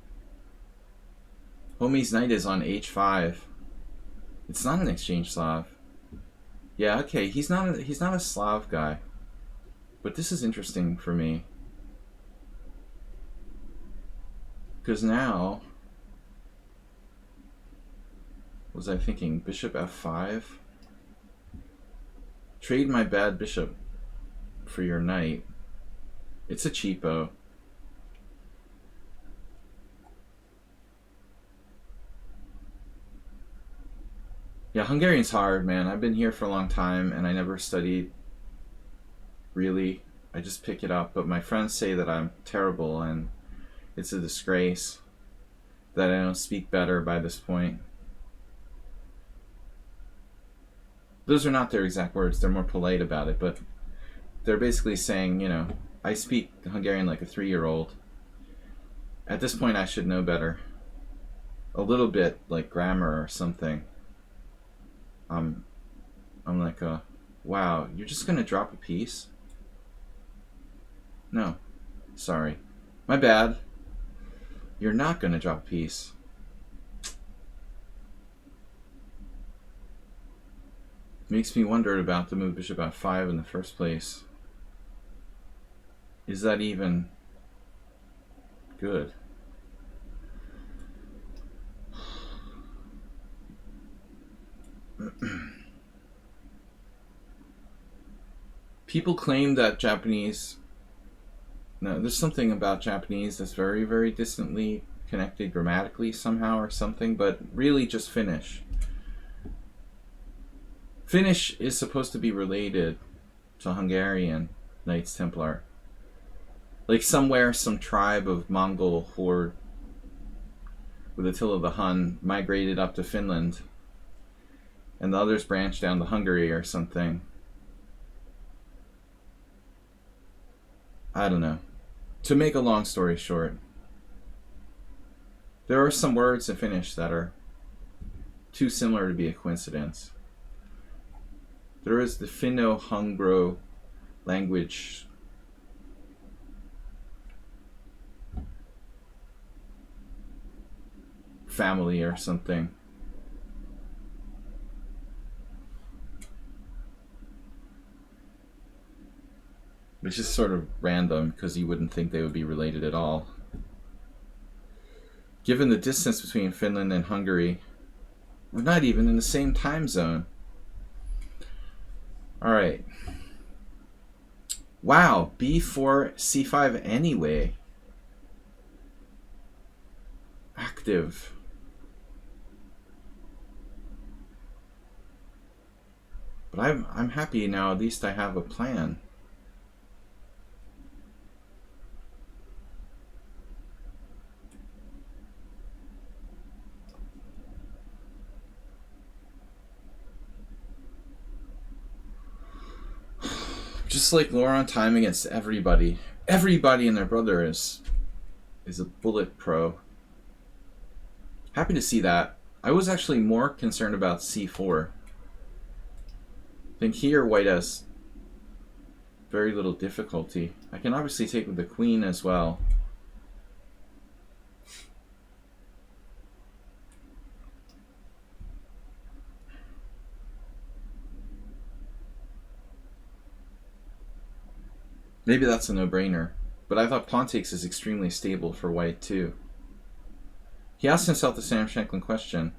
Homie's knight is on h5. It's not an exchange Slav. Yeah, okay, he's not a Slav guy. But this is interesting for me. Because now, what was I thinking? Bishop f5? Trade my bad bishop for your knight. It's a cheapo. Yeah, Hungarian's hard, man. I've been here for a long time and I never studied. Really. I just pick it up. But my friends say that I'm terrible and it's a disgrace that I don't speak better by this point. Those are not their exact words. They're more polite about it. But they're basically saying, you know, I speak Hungarian like a 3-year-old. At this point, I should know better. A little bit, like grammar or something. I'm like, wow, you're just gonna drop a piece? No, sorry, my bad. You're not gonna drop a piece. Makes me wonder about the move bishop f5 in the first place. Is that even good? People claim that Japanese... No, there's something about Japanese that's very, very distantly connected grammatically somehow or something, but really just Finnish. Finnish is supposed to be related to Hungarian Knights Templar. Like somewhere, some tribe of Mongol horde with Attila the Hun migrated up to Finland, and the others branched down to Hungary or something. I don't know. To make a long story short, there are some words in Finnish that are too similar to be a coincidence. There is the Finno-Hungro language family or something. Which is sort of random because you wouldn't think they would be related at all. Given the distance between Finland and Hungary, we're not even in the same time zone. Alright. Wow, b4, c5 anyway. Active. But I'm happy now, at least I have a plan. Just like Lore on time against everybody. Everybody and their brother is a bullet pro. Happy to see that. I was actually more concerned about c4. I think here white has very little difficulty. I can obviously take with the queen as well. Maybe that's a no-brainer, but I thought pawn takes is extremely stable for white too. He asked himself the Sam Shanklin question,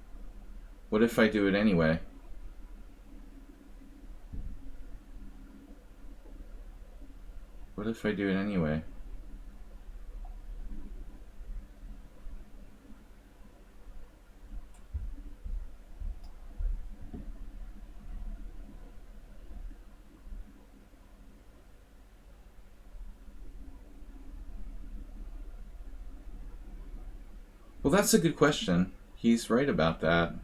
what if I do it anyway? What if I do it anyway? Well, that's a good question. He's right about that.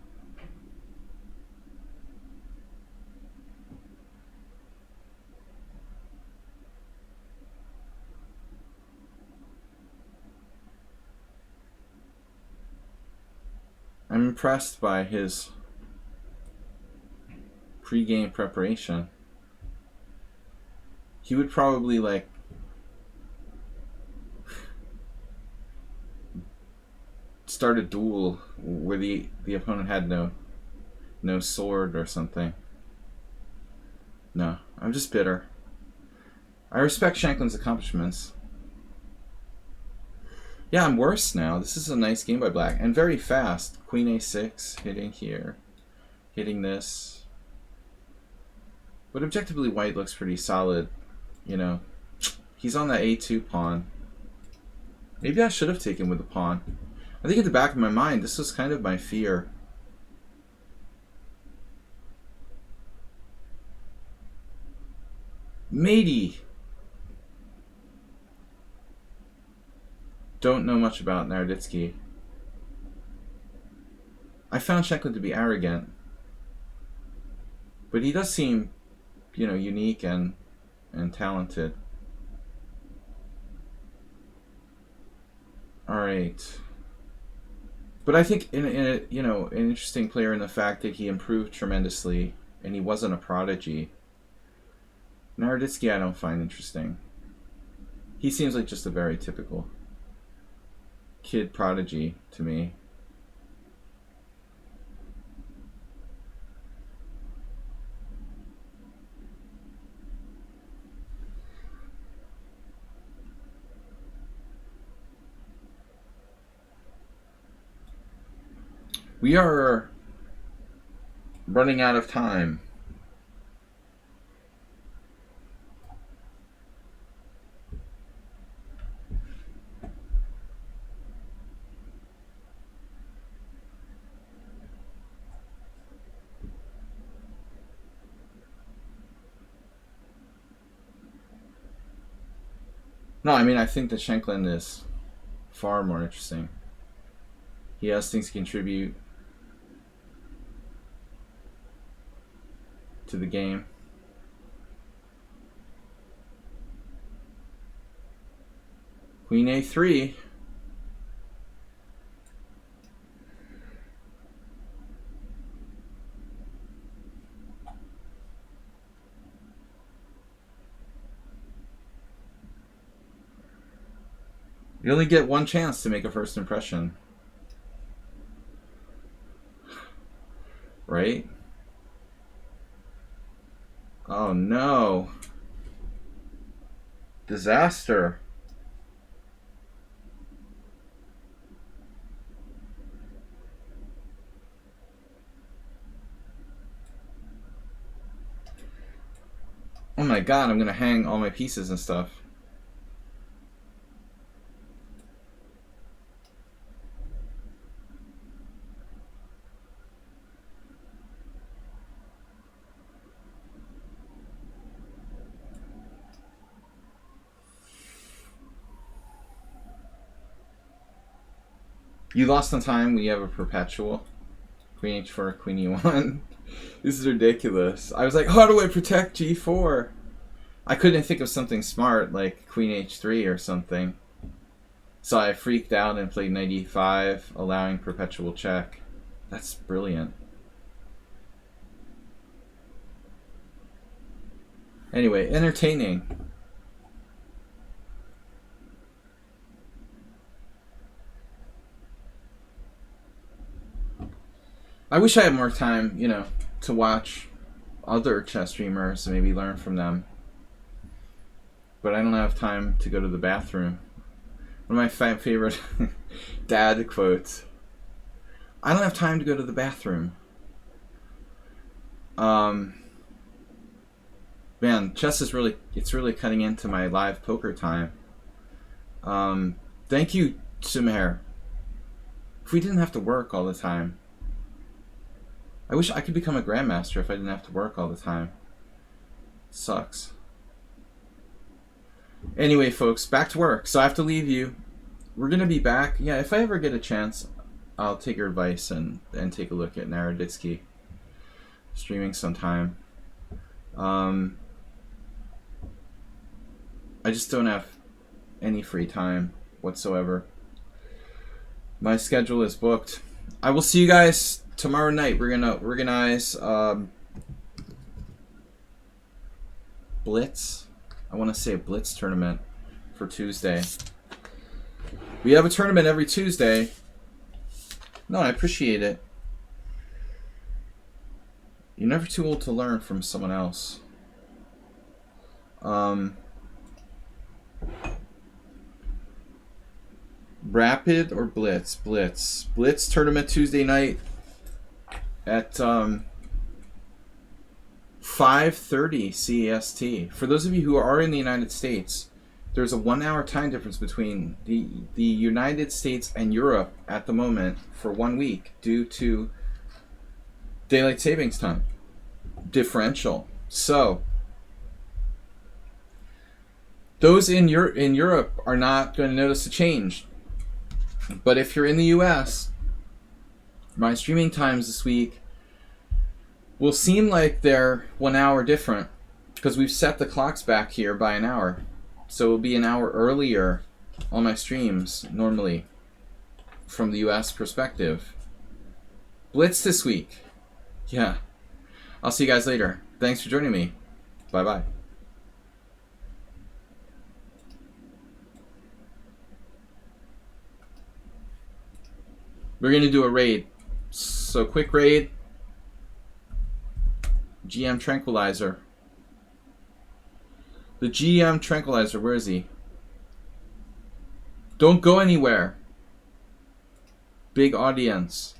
I'm impressed by his pre-game preparation. He would probably like start a duel where the opponent had no sword or something. No, I'm just bitter. I respect Shanklin's accomplishments. Yeah, I'm worse now. This is a nice game by black. And very fast. Queen a6, hitting here. Hitting this. But objectively, white looks pretty solid. You know, he's on that a2 pawn. Maybe I should have taken with the pawn. I think at the back of my mind, this was kind of my fear. Matey. Don't know much about Naroditsky. I found Shanklin to be arrogant. But he does seem, you know, unique and talented. Alright. But I think in a, you know, an interesting player in the fact that he improved tremendously and he wasn't a prodigy. Naroditsky I don't find interesting. He seems like just a very typical kid prodigy to me. We are running out of time. No, I mean, I think that Shanklin is far more interesting. He has things to contribute to the game. Queen a3. You only get one chance to make a first impression. Right? Oh no. Disaster. Oh my god, I'm gonna hang all my pieces and stuff. You lost on time when you have a perpetual. Queen h4, queen e1. This is ridiculous. I was like, how do I protect g4? I couldn't think of something smart like queen h3 or something. So I freaked out and played knight e5, allowing perpetual check. That's brilliant. Anyway, entertaining. I wish I had more time, you know, to watch other chess streamers and maybe learn from them. But I don't have time to go to the bathroom. One of my favorite dad quotes. I don't have time to go to the bathroom. Man, chess is it's really cutting into my live poker time. Thank you, Sumer. If we didn't have to work all the time. I wish I could become a grandmaster if I didn't have to work all the time. It sucks. Anyway, folks, back to work. So I have to leave you. we're gonna be back. Yeah, if I ever get a chance, I'll take your advice and take a look at Naroditsky streaming sometime. I just don't have any free time whatsoever. My schedule is booked. I will see you guys tomorrow night. We're gonna organize Blitz. I want to say a Blitz tournament for Tuesday. We have a tournament every Tuesday. No, I appreciate it. You're never too old to learn from someone else. Rapid or Blitz? Blitz. Blitz tournament Tuesday night at 5:30 CEST. For those of you who are in the United States, there's a 1 hour time difference between the United States and Europe at the moment for 1 week due to daylight savings time differential. So those in Europe are not going to notice a change. But if you're in the US, my streaming times this week will seem like they're 1 hour different because we've set the clocks back here by an hour. So it'll be an hour earlier on my streams normally from the US perspective. Blitz this week. Yeah. I'll see you guys later. Thanks for joining me. Bye-bye. We're going to do a raid. So quick raid. GM Tranquilizer. The GM Tranquilizer, where is he? Don't go anywhere. Big audience.